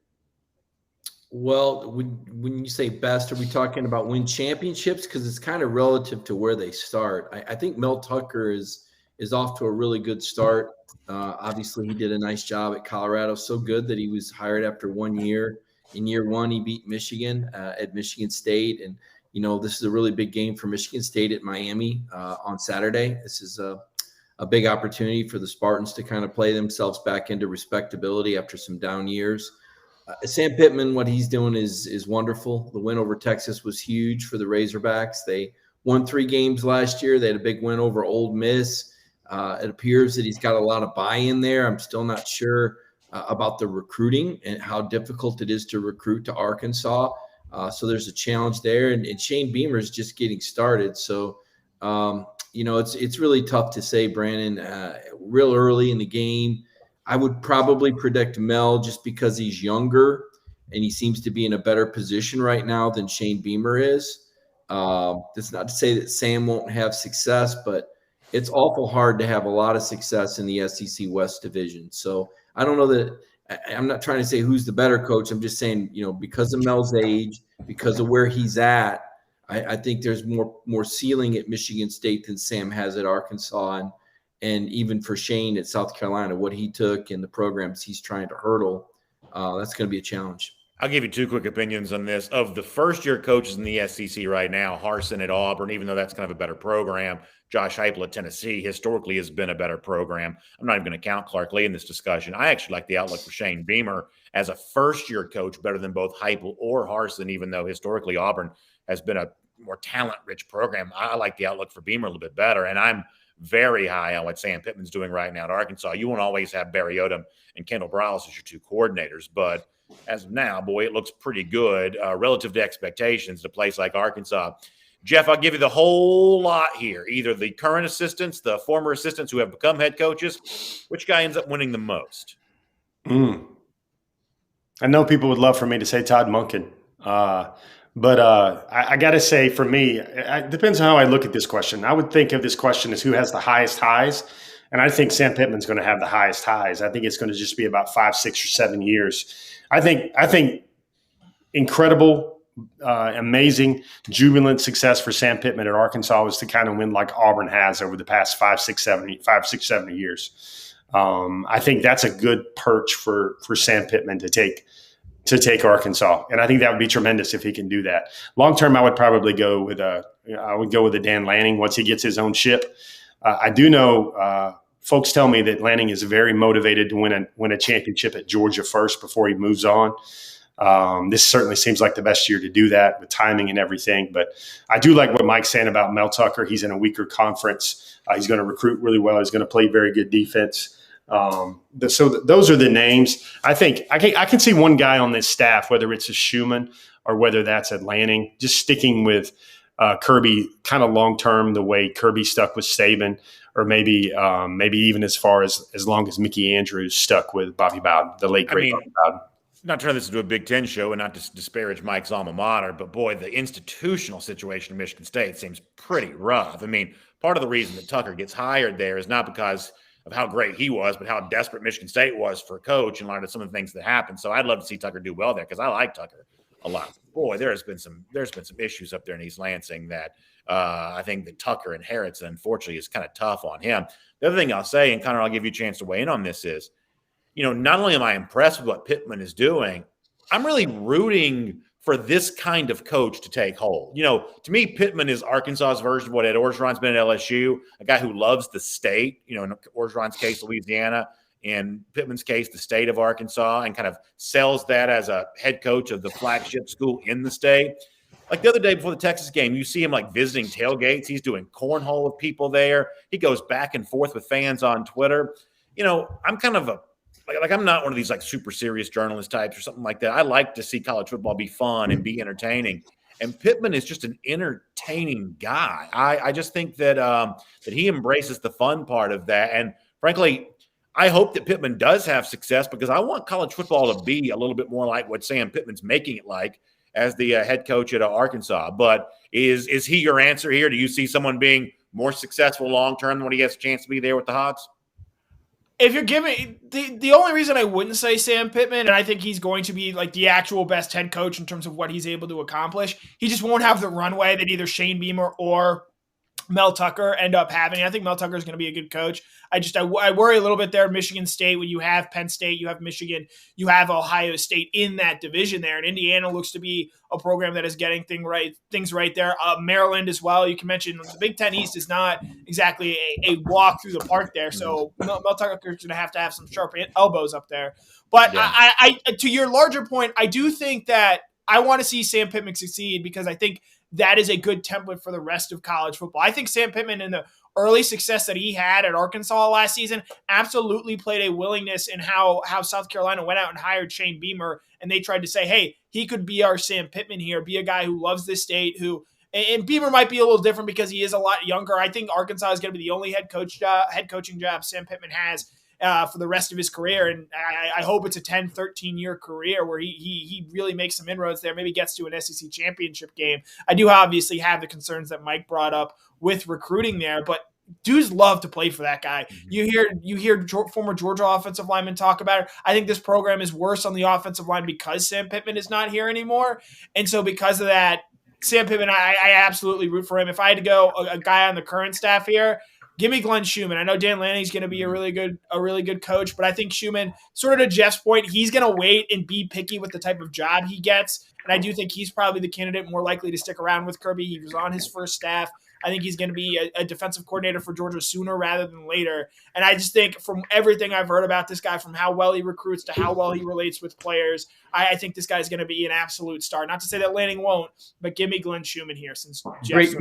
Well, when you say best, are we talking about win championships? Because it's kind of relative to where they start. I think Mel Tucker is off to a really good start. Obviously, he did a nice job at Colorado, so good that he was hired after 1 year. In year one, he beat Michigan at Michigan State. And, this is a really big game for Michigan State at Miami on Saturday. This is a big opportunity for the Spartans to kind of play themselves back into respectability after some down years. Sam Pittman, what he's doing is wonderful. The win over Texas was huge for the Razorbacks. They won 3 games last year. They had a big win over Ole Miss. It appears that he's got a lot of buy-in there. I'm still not sure about the recruiting and how difficult it is to recruit to Arkansas. So there's a challenge there. And Shane Beamer is just getting started. So, it's really tough to say, Brandon, real early in the game. I would probably predict Mel just because he's younger and he seems to be in a better position right now than Shane Beamer is. That's not to say that Sam won't have success, but it's awful hard to have a lot of success in the SEC West Division. So I don't know that I'm not trying to say who's the better coach. I'm just saying, because of Mel's age, because of where he's at, I think there's more ceiling at Michigan State than Sam has at Arkansas. And even for Shane at South Carolina, what he took and the programs he's trying to hurdle, that's going to be a challenge. I'll give you 2 quick opinions on this. Of the first-year coaches in the SEC right now, Harsin at Auburn, even though that's kind of a better program, Josh Heupel at Tennessee historically has been a better program. I'm not even going to count Clark Lee in this discussion. I actually like the outlook for Shane Beamer as a first-year coach better than both Heupel or Harsin, even though historically Auburn has been a more talent-rich program. I like the outlook for Beamer a little bit better, and I'm very high on what Sam Pittman's doing right now at Arkansas. You won't always have Barry Odom and Kendall Briles as your 2 coordinators, but as of now, boy, it looks pretty good relative to expectations to a place like Arkansas. Jeff, I'll give you the whole lot here. Either the current assistants, the former assistants who have become head coaches. Which guy ends up winning the most? I know people would love for me to say Todd Monken. But I got to say, for me, it depends on how I look at this question. I would think of this question as who has the highest highs. And I think Sam Pittman's going to have the highest highs. I think it's going to just be about 5, 6, or 7 years. I think incredible, amazing, jubilant success for Sam Pittman at Arkansas was to kind of win like Auburn has over the past 5, 6, 7 years. I think that's a good perch for Sam Pittman to take Arkansas. And I think that would be tremendous if he can do that. Long term, I would probably go with a Dan Lanning once he gets his own ship. I do know folks tell me that Lanning is very motivated to win a championship at Georgia first before he moves on. This certainly seems like the best year to do that with timing and everything. But I do like what Mike's saying about Mel Tucker. He's in a weaker conference. He's going to recruit really well. He's going to play very good defense. So those are the names. I think I can see one guy on this staff, whether it's a Schumann or whether that's a Lanning, just sticking with Kirby kind of long term, the way Kirby stuck with Saban, or maybe even as far as long as Mickey Andrews stuck with Bobby Bowden, the late great Bobby Bowden. Not turn this into a Big Ten show and not to disparage Mike's alma mater, but boy, the institutional situation in Michigan State seems pretty rough. I mean, part of the reason that Tucker gets hired there is not because of how great he was, but how desperate Michigan State was for a coach and learned some of the things that happened. So I'd love to see Tucker do well there because I like Tucker a lot. Boy, there's been some issues up there in East Lansing that I think that Tucker inherits, and unfortunately is kind of tough on him. The other thing I'll say, and Connor, I'll give you a chance to weigh in on this, is, not only am I impressed with what Pittman is doing, I'm really rooting for this kind of coach to take hold. To me, Pittman is Arkansas's version of what Ed Orgeron's been at LSU, a guy who loves the state, in Orgeron's case, Louisiana, in Pittman's case, the state of Arkansas, and kind of sells that as a head coach of the flagship school in the state. Like the other day before the Texas game, you see him like visiting tailgates. He's doing cornhole with people there. He goes back and forth with fans on Twitter. I'm kind of I'm not one of these like super serious journalist types or something like that. I like to see college football be fun and be entertaining. And Pittman is just an entertaining guy. I just think that that he embraces the fun part of that. And frankly, I hope that Pittman does have success because I want college football to be a little bit more like what Sam Pittman's making it like as the head coach at Arkansas. But is he your answer here? Do you see someone being more successful long-term when he gets a chance to be there with the Hogs? If you're giving the only reason I wouldn't say Sam Pittman, and I think he's going to be like the actual best head coach in terms of what he's able to accomplish, he just won't have the runway that either Shane Beamer or Mel Tucker end up having. I think Mel Tucker is going to be a good coach. I worry a little bit there. Michigan State, when you have Penn State, you have Michigan, you have Ohio State in that division there, and Indiana looks to be a program that is getting things right there. Maryland as well. You can mention the Big Ten East is not exactly a walk through the park there, so Mel Tucker is going to have some sharp elbows up there. But yeah. I to your larger point, I do think that I want to see Sam Pittman succeed because I think that is a good template for the rest of college football. I think Sam Pittman, in the early success that he had at Arkansas last season, absolutely played a willingness in how South Carolina went out and hired Shane Beamer, and they tried to say, hey, he could be our Sam Pittman here, be a guy who loves this state, and Beamer might be a little different because he is a lot younger. I think Arkansas is going to be the only head coaching job Sam Pittman has for the rest of his career. And I hope it's a 10, 13-year career where he really makes some inroads there, maybe gets to an SEC championship game. I do obviously have the concerns that Mike brought up with recruiting there, but dudes love to play for that guy. You hear former Georgia offensive linemen talk about it. I think this program is worse on the offensive line because Sam Pittman is not here anymore. And so because of that, Sam Pittman, I absolutely root for him. If I had to go a guy on the current staff here, give me Glenn Schumann. I know Dan Lanning's going to be a really good coach, but I think Schumann, sort of to Jeff's point, he's going to wait and be picky with the type of job he gets. And I do think he's probably the candidate more likely to stick around with Kirby. He was on his first staff. I think he's going to be a defensive coordinator for Georgia sooner rather than later. And I just think from everything I've heard about this guy, from how well he recruits to how well he relates with players, I think this guy's going to be an absolute star. Not to say that Lanning won't, but give me Glenn Schumann here. Since Great,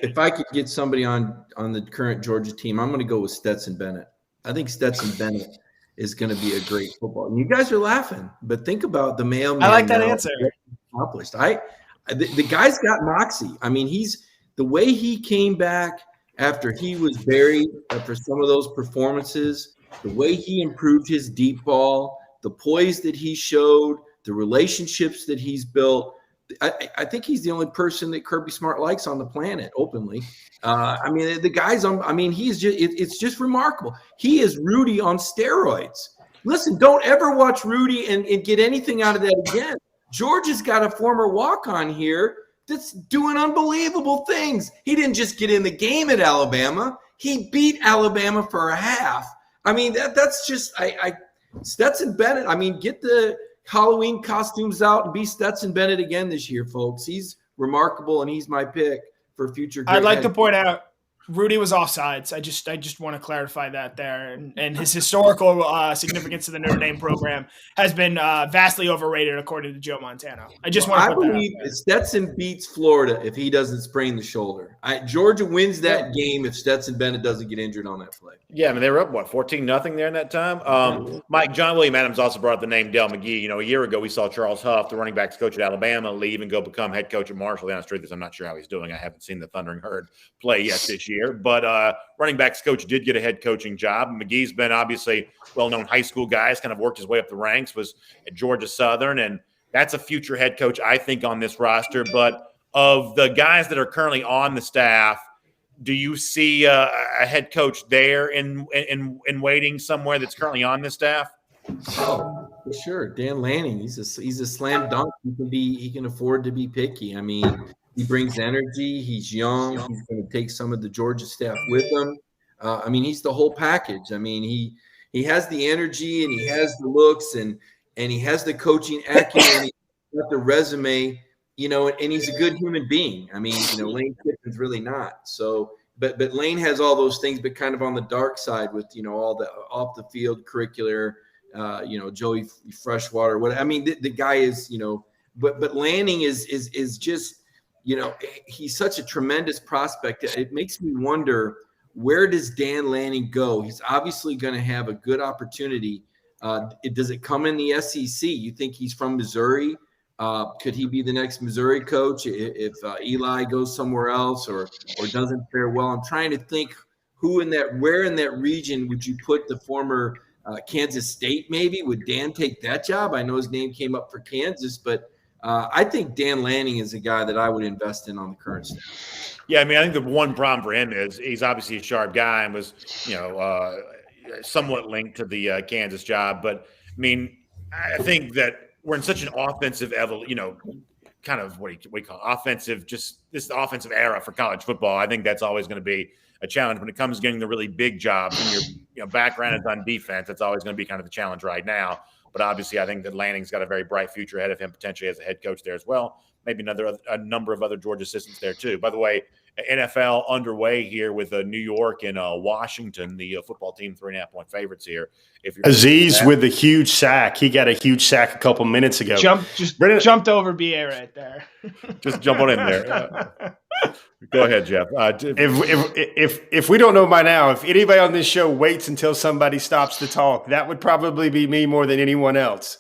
if I could get somebody on the current Georgia team, I'm going to go with Stetson Bennett. I think Stetson Bennett is going to be a great football. And you guys are laughing, but think about the mailman. I like that answer. Accomplished. The guy's got moxie. I mean, the way he came back after he was buried for some of those performances, the way he improved his deep ball, the poise that he showed, the relationships that he's built. I think he's the only person that Kirby Smart likes on the planet openly. I mean, the guy's on. I mean, it's just remarkable. He is Rudy on steroids. Listen, don't ever watch Rudy and get anything out of that again. Georgia's got a former walk-on here that's doing unbelievable things. He didn't just get in the game at Alabama. He beat Alabama for a half. I mean, that's just Stetson Bennett. I mean, get the Halloween costumes out and be Stetson Bennett again this year, folks. He's remarkable, and he's my pick for future. I'd like to point out Rudy was offsides. I just want to clarify that there. And his historical significance to the Notre Dame program has been vastly overrated, according to Joe Montana. I believe Stetson beats Florida if he doesn't sprain the shoulder. Georgia wins that game if Stetson Bennett doesn't get injured on that play. Yeah, I mean, they were up, 14-0 there in that time? Mike, John William Adams also brought up the name Del McGee. A year ago we saw Charles Huff, the running backs coach at Alabama, leave and go become head coach at Marshall. The honest truth is I'm not sure how he's doing. I haven't seen the Thundering Herd play yet this year. But running backs coach did get a head coaching job. McGee's been obviously well-known high school guy. He's kind of worked his way up the ranks, was at Georgia Southern, and that's a future head coach, I think, on this roster. But of the guys that are currently on the staff, do you see a head coach there in waiting somewhere that's currently on the staff? Oh, for sure. Dan Lanning, he's a slam dunk. He can afford to be picky. I mean, he brings energy. He's young. He's going to take some of the Georgia staff with him. I mean, he's the whole package. I mean, he has the energy and he has the looks and he has the coaching acumen. He's got the resume and he's a good human being. I mean, Lane Kiffin's really not. So, but Lane has all those things, but kind of on the dark side with, all the off the field curricular, Joey Freshwater. What I mean, the guy is, but Lanning is just, he's such a tremendous prospect. It makes me wonder, where does Dan Lanning go? He's obviously going to have a good opportunity. Does it come in the SEC? You think he's from Missouri? Could he be the next Missouri coach if Eli goes somewhere else or doesn't fare well? I'm trying to think where in that region would you put the former Kansas State? Maybe would Dan take that job? I know his name came up for Kansas, but I think Dan Lanning is a guy that I would invest in on the current staff. Yeah, I mean, I think the one problem for him is he's obviously a sharp guy and was, somewhat linked to the Kansas job. But I mean, I think that we're in such an offensive kind of what we call offensive, just this offensive era for college football. I think that's always going to be a challenge when it comes to getting the really big jobs. When your background is on defense, that's always going to be kind of the challenge right now. But obviously, I think that Lanning's got a very bright future ahead of him, potentially as a head coach there as well. Maybe a number of other Georgia assistants there too. By the way, NFL underway here with New York and Washington, the football team 3.5-point favorites here. Aziz with the huge sack. He got a huge sack a couple minutes ago. Jumped over BA right there. Just jump on in there. Go ahead, Jeff. If we don't know by now, if anybody on this show waits until somebody stops to talk, that would probably be me more than anyone else.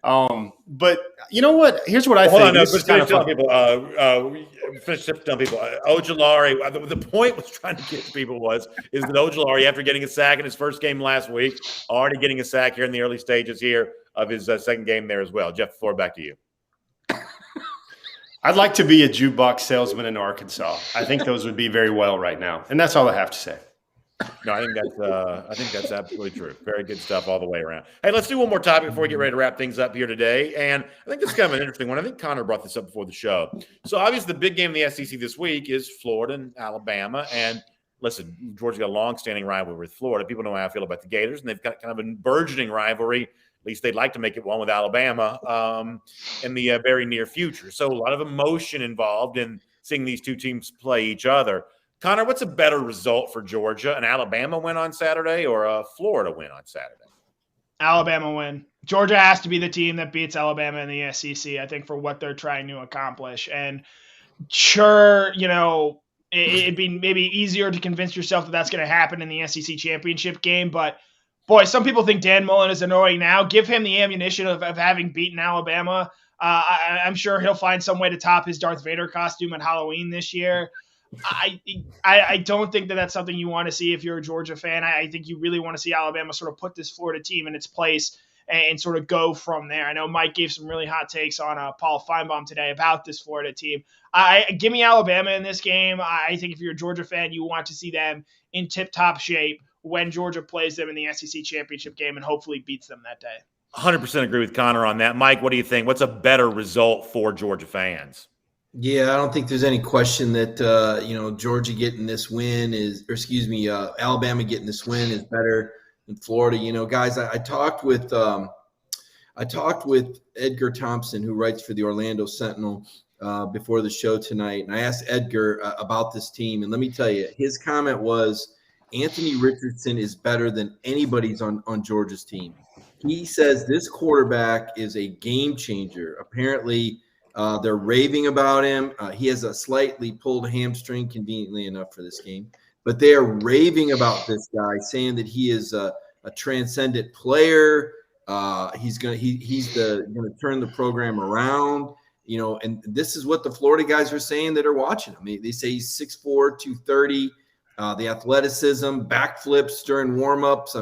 But you know what? Here's what I think. Hold on, finish telling people. Ojulari. The point was trying to get to people is that Ojulari, after getting a sack in his first game last week, already getting a sack here in the early stages here of his second game there as well. Jeff, the floor back to you. I'd like to be a jukebox salesman in Arkansas. I think those would be very well right now, and that's all I have to say. No, I think that's absolutely true. Very good stuff all the way around. Hey, let's do one more topic before we get ready to wrap things up here today. And I think this is kind of an interesting one. I think Connor brought this up before the show. So obviously the big game in the SEC this week is Florida and Alabama. And listen, Georgia's got a long-standing rivalry with Florida. People know how I feel about the Gators, and they've got kind of a burgeoning rivalry. At least they'd like to make it one with Alabama in the very near future. So a lot of emotion involved in seeing these two teams play each other. Connor, what's a better result for Georgia? An Alabama win on Saturday or a Florida win on Saturday? Alabama win. Georgia has to be the team that beats Alabama in the SEC, I think, for what they're trying to accomplish. And sure, it'd be maybe easier to convince yourself that that's going to happen in the SEC championship game. But, boy, some people think Dan Mullen is annoying now. Give him the ammunition of having beaten Alabama. I'm sure he'll find some way to top his Darth Vader costume at Halloween this year. I don't think that that's something you want to see if you're a Georgia fan. I think you really want to see Alabama sort of put this Florida team in its place and sort of go from there. I know Mike gave some really hot takes on Paul Feinbaum today about this Florida team. Give me Alabama in this game. I think if you're a Georgia fan, you want to see them in tip-top shape when Georgia plays them in the SEC championship game and hopefully beats them that day. 100% agree with Connor on that. Mike, what do you think? What's a better result for Georgia fans? Yeah, I don't think there's any question that Georgia getting this win Alabama getting this win is better than Florida. Guys, I talked with Edgar Thompson, who writes for the Orlando Sentinel, before the show tonight, and I asked Edgar about this team, and let me tell you, his comment was Anthony Richardson is better than anybody's on Georgia's team. He says this quarterback is a game changer. Apparently. They're raving about him. He has a slightly pulled hamstring, conveniently enough for this game. But they are raving about this guy, saying that he is a transcendent player. He's gonna turn the program around. And this is what the Florida guys are saying that are watching him. They say he's 6'4", 230. The athleticism, backflips during warmups.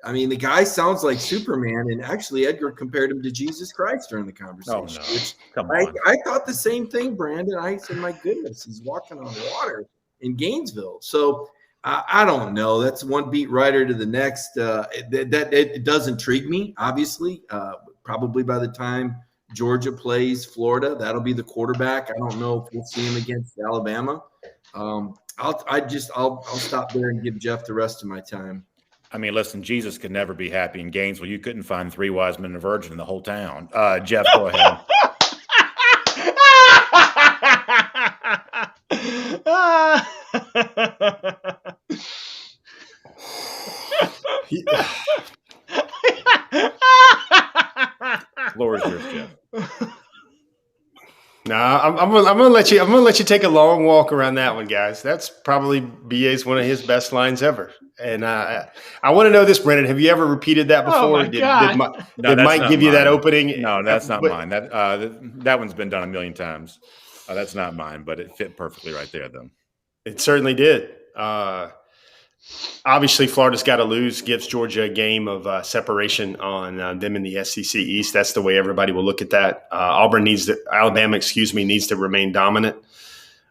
I mean, the guy sounds like Superman, and actually Edgar compared him to Jesus Christ during the conversation. Oh, no. Come on. I thought the same thing, Brandon. I said, my goodness, he's walking on water in Gainesville. So I don't know. That's one beat writer to the next. It does intrigue me, obviously. Probably by the time Georgia plays Florida, that'll be the quarterback. I don't know if we'll see him against Alabama. I'll stop there and give Jeff the rest of my time. I mean, listen, Jesus could never be happy in Gainesville. You couldn't find 3 wise men and a virgin in the whole town. Jeff, go ahead. Floor is yours, Jeff. Nah, I'm gonna let you take a long walk around that one, guys. That's probably BA's one of his best lines ever. And I want to know this, Brennan. Have you ever repeated that before? Oh my God. Did Mike give you that opening? No, that's not mine. That one's been done a million times. That's not mine, but it fit perfectly right there, though. It certainly did. Obviously, Florida's got to lose, gives Georgia a game of separation on them in the SEC East. That's the way everybody will look at that. Alabama needs to remain dominant.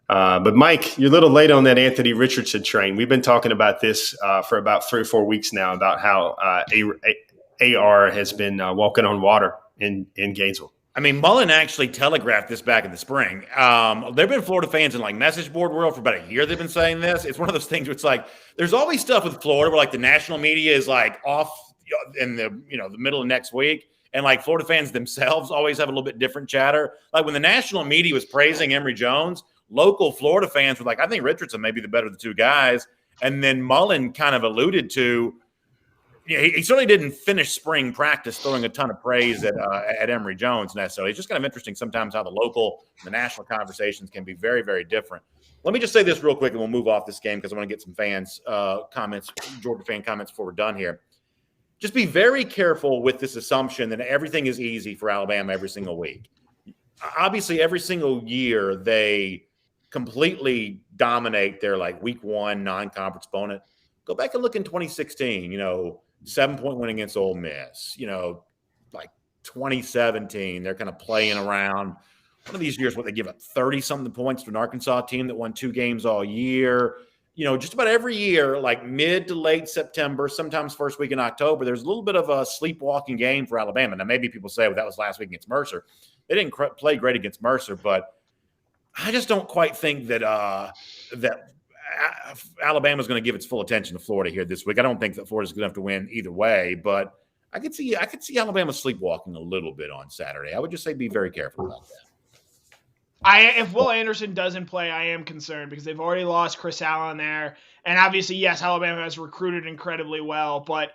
But Mike, you're a little late on that Anthony Richardson train. We've been talking about this for about 3 or 4 weeks now about how AR has been walking on water in Gainesville. I mean, Mullen actually telegraphed this back in the spring. There have been Florida fans in like message board world for about a year. They've been saying this. It's one of those things where it's like there's always stuff with Florida where like the national media is like off in the middle of next week, and like Florida fans themselves always have a little bit different chatter. Like when the national media was praising Emory Jones, local Florida fans were like, I think Richardson may be the better of the two guys. And then Mullen kind of alluded to. Yeah, he certainly didn't finish spring practice throwing a ton of praise at Emory Jones necessarily. It's just kind of interesting sometimes how the local and the national conversations can be very, very different. Let me just say this real quick and we'll move off this game because I want to get some fans' comments, Georgia fan comments before we're done here. Just be very careful with this assumption that everything is easy for Alabama every single week. Obviously, every single year they completely dominate their like week 1 non-conference opponent. Go back and look in 2016, 7-point win against Ole Miss, like 2017, they're kind of playing around. One of these years where they give up 30-something points to an Arkansas team that won 2 games all year. Just about every year, like mid to late September, sometimes first week in October, there's a little bit of a sleepwalking game for Alabama. Now, maybe people say, well, that was last week against Mercer. They didn't play great against Mercer, but I just don't quite think that Alabama's going to give its full attention to Florida here this week. I don't think that Florida's going to have to win either way, but I could see Alabama sleepwalking a little bit on Saturday. I would just say be very careful about that. If Will Anderson doesn't play, I am concerned because they've already lost Chris Allen there. And obviously, yes, Alabama has recruited incredibly well, but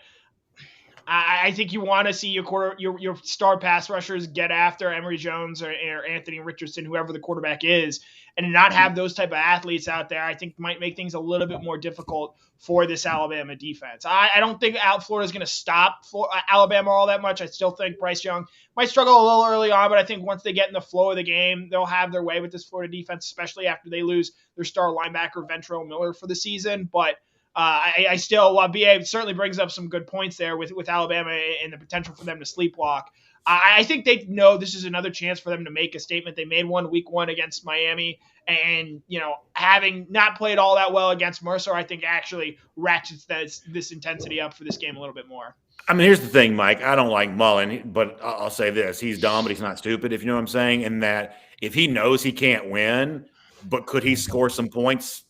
I think you want to see your star pass rushers get after Emory Jones or Anthony Richardson, whoever the quarterback is, and not have those type of athletes out there. I think might make things a little bit more difficult for this Alabama defense. I don't think Florida is going to stop Alabama all that much. I still think Bryce Young might struggle a little early on, but I think once they get in the flow of the game, they'll have their way with this Florida defense, especially after they lose their star linebacker Ventrell Miller for the season. But I still, BA certainly brings up some good points there with Alabama and the potential for them to sleepwalk. I think they know this is another chance for them to make a statement. They made one week 1 against Miami, and having not played all that well against Mercer, I think actually ratchets this intensity up for this game a little bit more. I mean, here's the thing, Mike. I don't like Mullen, but I'll say this: he's dumb, but he's not stupid. If you know what I'm saying, and that if he knows he can't win, but could he score some points?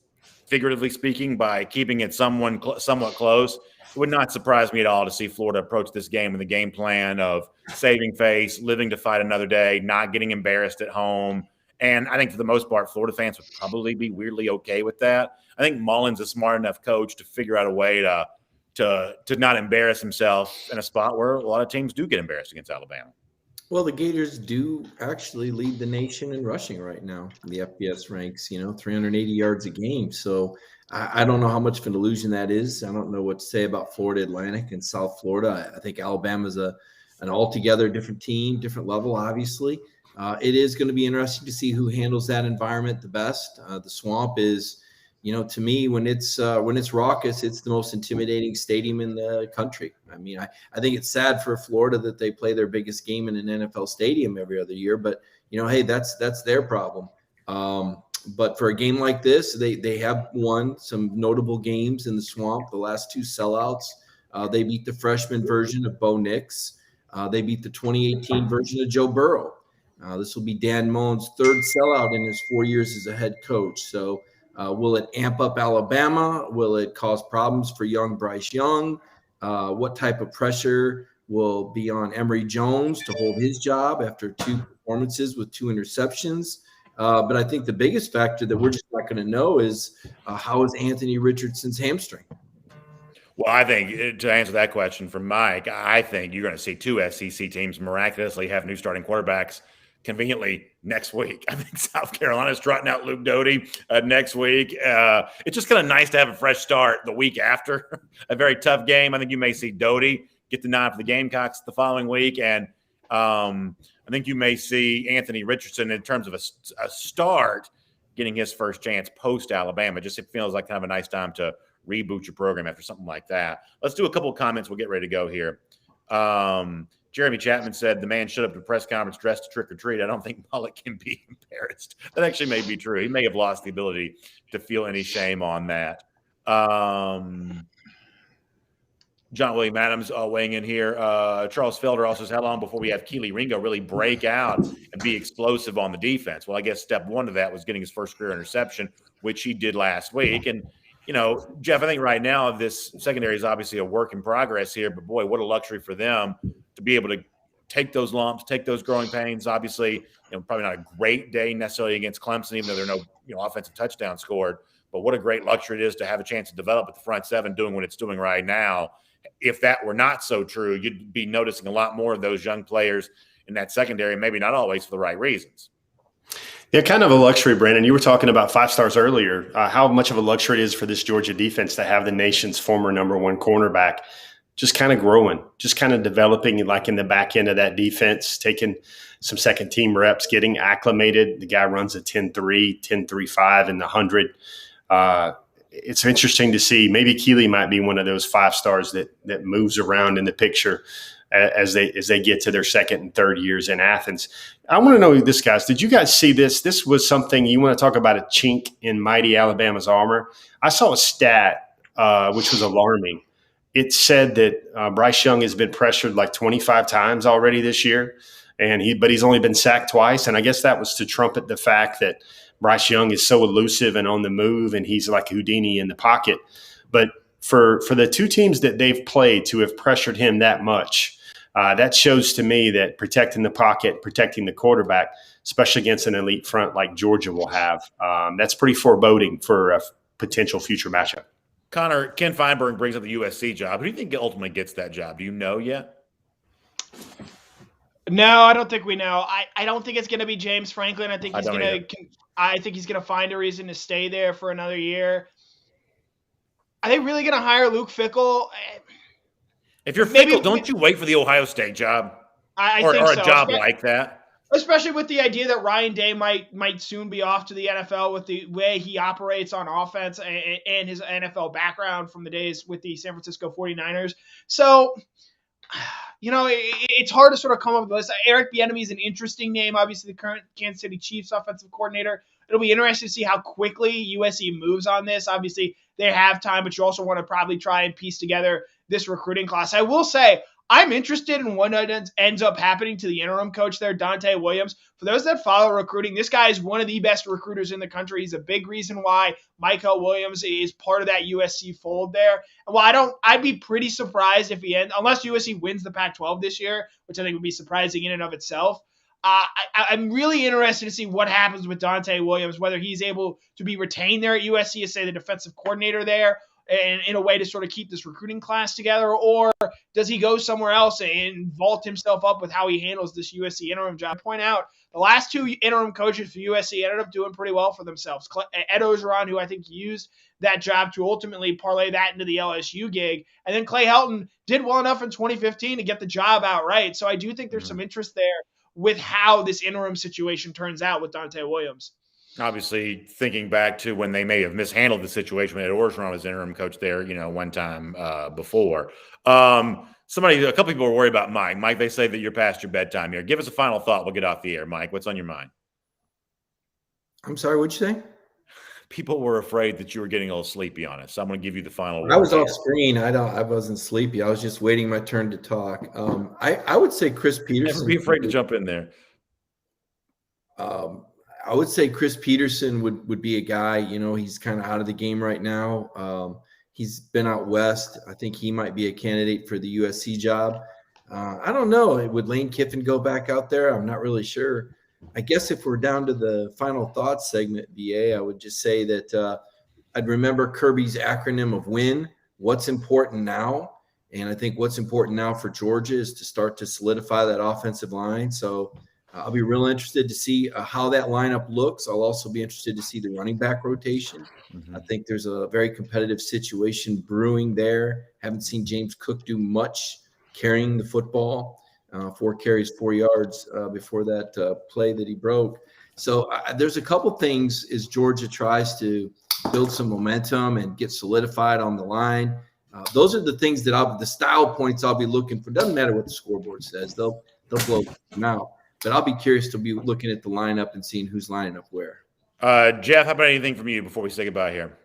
Figuratively speaking, by keeping it somewhat close, it would not surprise me at all to see Florida approach this game with a game plan of saving face, living to fight another day, not getting embarrassed at home. And I think for the most part, Florida fans would probably be weirdly okay with that. I think Mullen's a smart enough coach to figure out a way to not embarrass himself in a spot where a lot of teams do get embarrassed against Alabama. Well, the Gators do actually lead the nation in rushing right now. The FBS ranks, 380 yards a game. So I don't know how much of an illusion that is. I don't know what to say about Florida Atlantic and South Florida. I think Alabama's an altogether different team, different level, obviously. It is going to be interesting to see who handles that environment the best. The Swamp is, to me, when it's raucous, it's the most intimidating stadium in the country. I mean, I think it's sad for Florida that they play their biggest game in an NFL stadium every other year, but hey, that's their problem. But for a game like this, they have won some notable games in the Swamp. The last 2 sellouts, they beat the freshman version of Bo Nix. They beat the 2018 version of Joe Burrow. This will be Dan Mullen's 3rd sellout in his 4 years as a head coach. So will it amp up Alabama? Will it cause problems for young Bryce Young? What type of pressure will be on Emory Jones to hold his job after 2 performances with 2 interceptions? But I think the biggest factor that we're just not not going to know is how is Anthony Richardson's hamstring? Well, I think to answer that question from Mike, I think you're going to see two SEC teams miraculously have new starting quarterbacks conveniently next week. I think South Carolina's trotting out Luke Doty next week. It's just kind of nice to have a fresh start the week after a very tough game. I think you may see Doty get the nod for the Gamecocks the following week. And I think you may see Anthony Richardson in terms of a start getting his first chance post-Alabama. Just it feels like kind of a nice time to reboot your program after something like that. Let's do a couple of comments. We'll get ready to go here. Jeremy Chapman said the man showed up to a press conference dressed to trick or treat. I don't think Mullet can be embarrassed. That actually may be true. He may have lost the ability to feel any shame on that. John William Adams weighing in here. Charles Felder also says, how long before we have Keely Ringo really break out and be explosive on the defense? Well, I guess step one to that was getting his first career interception, which he did last week. And, you know, Jeff, I think right now this secondary is obviously a work in progress here, but boy, what a luxury for them to be able to take those lumps, take those growing pains. Obviously, you know, probably not a great day necessarily against Clemson, even though there are no, you know, offensive touchdown scored, but what a great luxury it is to have a chance to develop at the front seven doing what it's doing right now. If that were not so true, you'd be noticing a lot more of those young players in that secondary, maybe not always for the right reasons. Yeah, kind of a luxury, Brandon. You were talking about 5 stars earlier, how much of a luxury it is for this Georgia defense to have the nation's former number 1 cornerback just kind of growing, just kind of developing like in the back end of that defense, taking some second team reps, getting acclimated. The guy runs a 10.3, 10.35 in the 100. It's interesting to see. Maybe Keely might be one of those 5 stars that moves around in the picture as they get to their second and third years in Athens. I want to know this, guys. Did you guys see this? This was something you want to talk about, a chink in mighty Alabama's armor. I saw a stat which was alarming. It said that Bryce Young has been pressured like 25 times already this year, but he's only been sacked twice. And I guess that was to trumpet the fact that Bryce Young is so elusive and on the move, and he's like Houdini in the pocket. But for the 2 teams that they've played to have pressured him that much, that shows to me that protecting the pocket, protecting the quarterback, especially against an elite front like Georgia will have, that's pretty foreboding for a potential future matchup. Connor, Ken Feinberg brings up the USC job. Who do you think ultimately gets that job? Do you know yet? No, I don't think we know. I don't think it's going to be James Franklin. I think he's going to find a reason to stay there for another year. Are they really going to hire Luke Fickell? If you're Fickell, don't you wait for the Ohio State job? I think so. Or a job especially, like that. Especially with the idea that Ryan Day might soon be off to the NFL with the way he operates on offense and his NFL background from the days with the San Francisco 49ers. So, you know, it's hard to sort of come up with this. Eric Bieniemy is an interesting name, obviously the current Kansas City Chiefs offensive coordinator. It'll be interesting to see how quickly USC moves on this. Obviously, they have time, but you also want to probably try and piece together this recruiting class. I will say, I'm interested in what ends up happening to the interim coach there, Dante Williams. For those that follow recruiting, this guy is one of the best recruiters in the country. He's a big reason why Michael Williams is part of that USC fold there. And while I'd be pretty surprised if he ends, unless USC wins the Pac-12 this year, which I think would be surprising in and of itself. I'm really interested to see what happens with Dante Williams, whether he's able to be retained there at USC as, say, the defensive coordinator there, and in a way to sort of keep this recruiting class together, or does he go somewhere else and vault himself up with how he handles this USC interim job? I point out the last 2 interim coaches for USC ended up doing pretty well for themselves. Ed Ogeron, who I think used that job to ultimately parlay that into the LSU gig, and then Clay Helton did well enough in 2015 to get the job outright. So I do think there's some interest there with how this interim situation turns out with Dante Williams. Obviously, thinking back to when they may have mishandled the situation when Ed Orgeron was interim coach there, you know, one time before. A couple people were worried about Mike. Mike, they say that you're past your bedtime here. Give us a final thought. We'll get off the air. Mike, what's on your mind? I'm sorry, what'd you say? People were afraid that you were getting a little sleepy on us. So I'm going to give you the final word. I was off screen. I wasn't sleepy. I was just waiting my turn to talk. I would say Chris Peterson. Never be afraid to jump in there. I would say Chris Peterson would be a guy, you know, he's kind of out of the game right now. He's been out west. I think he might be a candidate for the USC job. I don't know. Would Lane Kiffin go back out there? I'm not really sure. I guess if we're down to the final thoughts segment, BA, I would just say that I'd remember Kirby's acronym of WIN. What's important now? And I think what's important now for Georgia is to start to solidify that offensive line. So I'll be real interested to see how that lineup looks. I'll also be interested to see the running back rotation. I think there's a very competitive situation brewing there. Haven't seen James Cook do much carrying the football. 4 carries, 4 yards before that play that he broke. So there's a couple things as Georgia tries to build some momentum and get solidified on the line. Those are the things that the style points I'll be looking for. Doesn't matter what the scoreboard says. They'll blow them out. But I'll be curious to be looking at the lineup and seeing who's lining up where. Jeff, how about anything from you before we say goodbye here?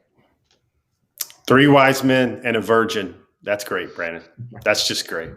3 wise men and a virgin. That's great, Brandon. That's just great.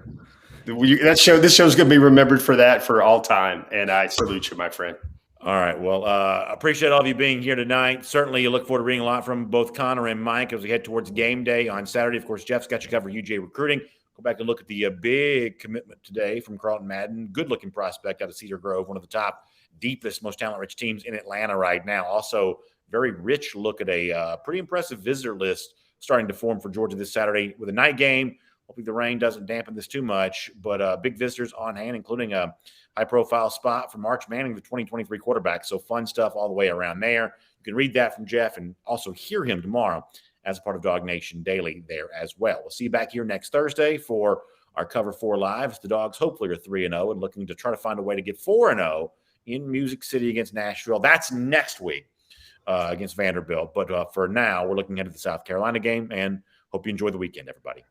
This show's going to be remembered for that for all time, and I salute you, my friend. All right. Well, appreciate all of you being here tonight. Certainly, you look forward to reading a lot from both Connor and Mike as we head towards game day on Saturday. Of course, Jeff's got you covered UGA recruiting. Go back and look at the big commitment today from Carlton Madden. Good-looking prospect out of Cedar Grove, one of the top, deepest, most talent-rich teams in Atlanta right now. Also, very rich look at a pretty impressive visitor list starting to form for Georgia this Saturday with a night game. Hopefully the rain doesn't dampen this too much, but big visitors on hand, including a high-profile spot for March Manning, the 2023 quarterback. So fun stuff all the way around there. You can read that from Jeff and also hear him tomorrow as a part of Dog Nation Daily there as well. We'll see you back here next Thursday for our Cover 4 Live. The Dogs hopefully are 3-0 and looking to try to find a way to get 4-0 in Music City against Nashville. That's next week against Vanderbilt. But for now, we're looking ahead to the South Carolina game, and hope you enjoy the weekend, everybody.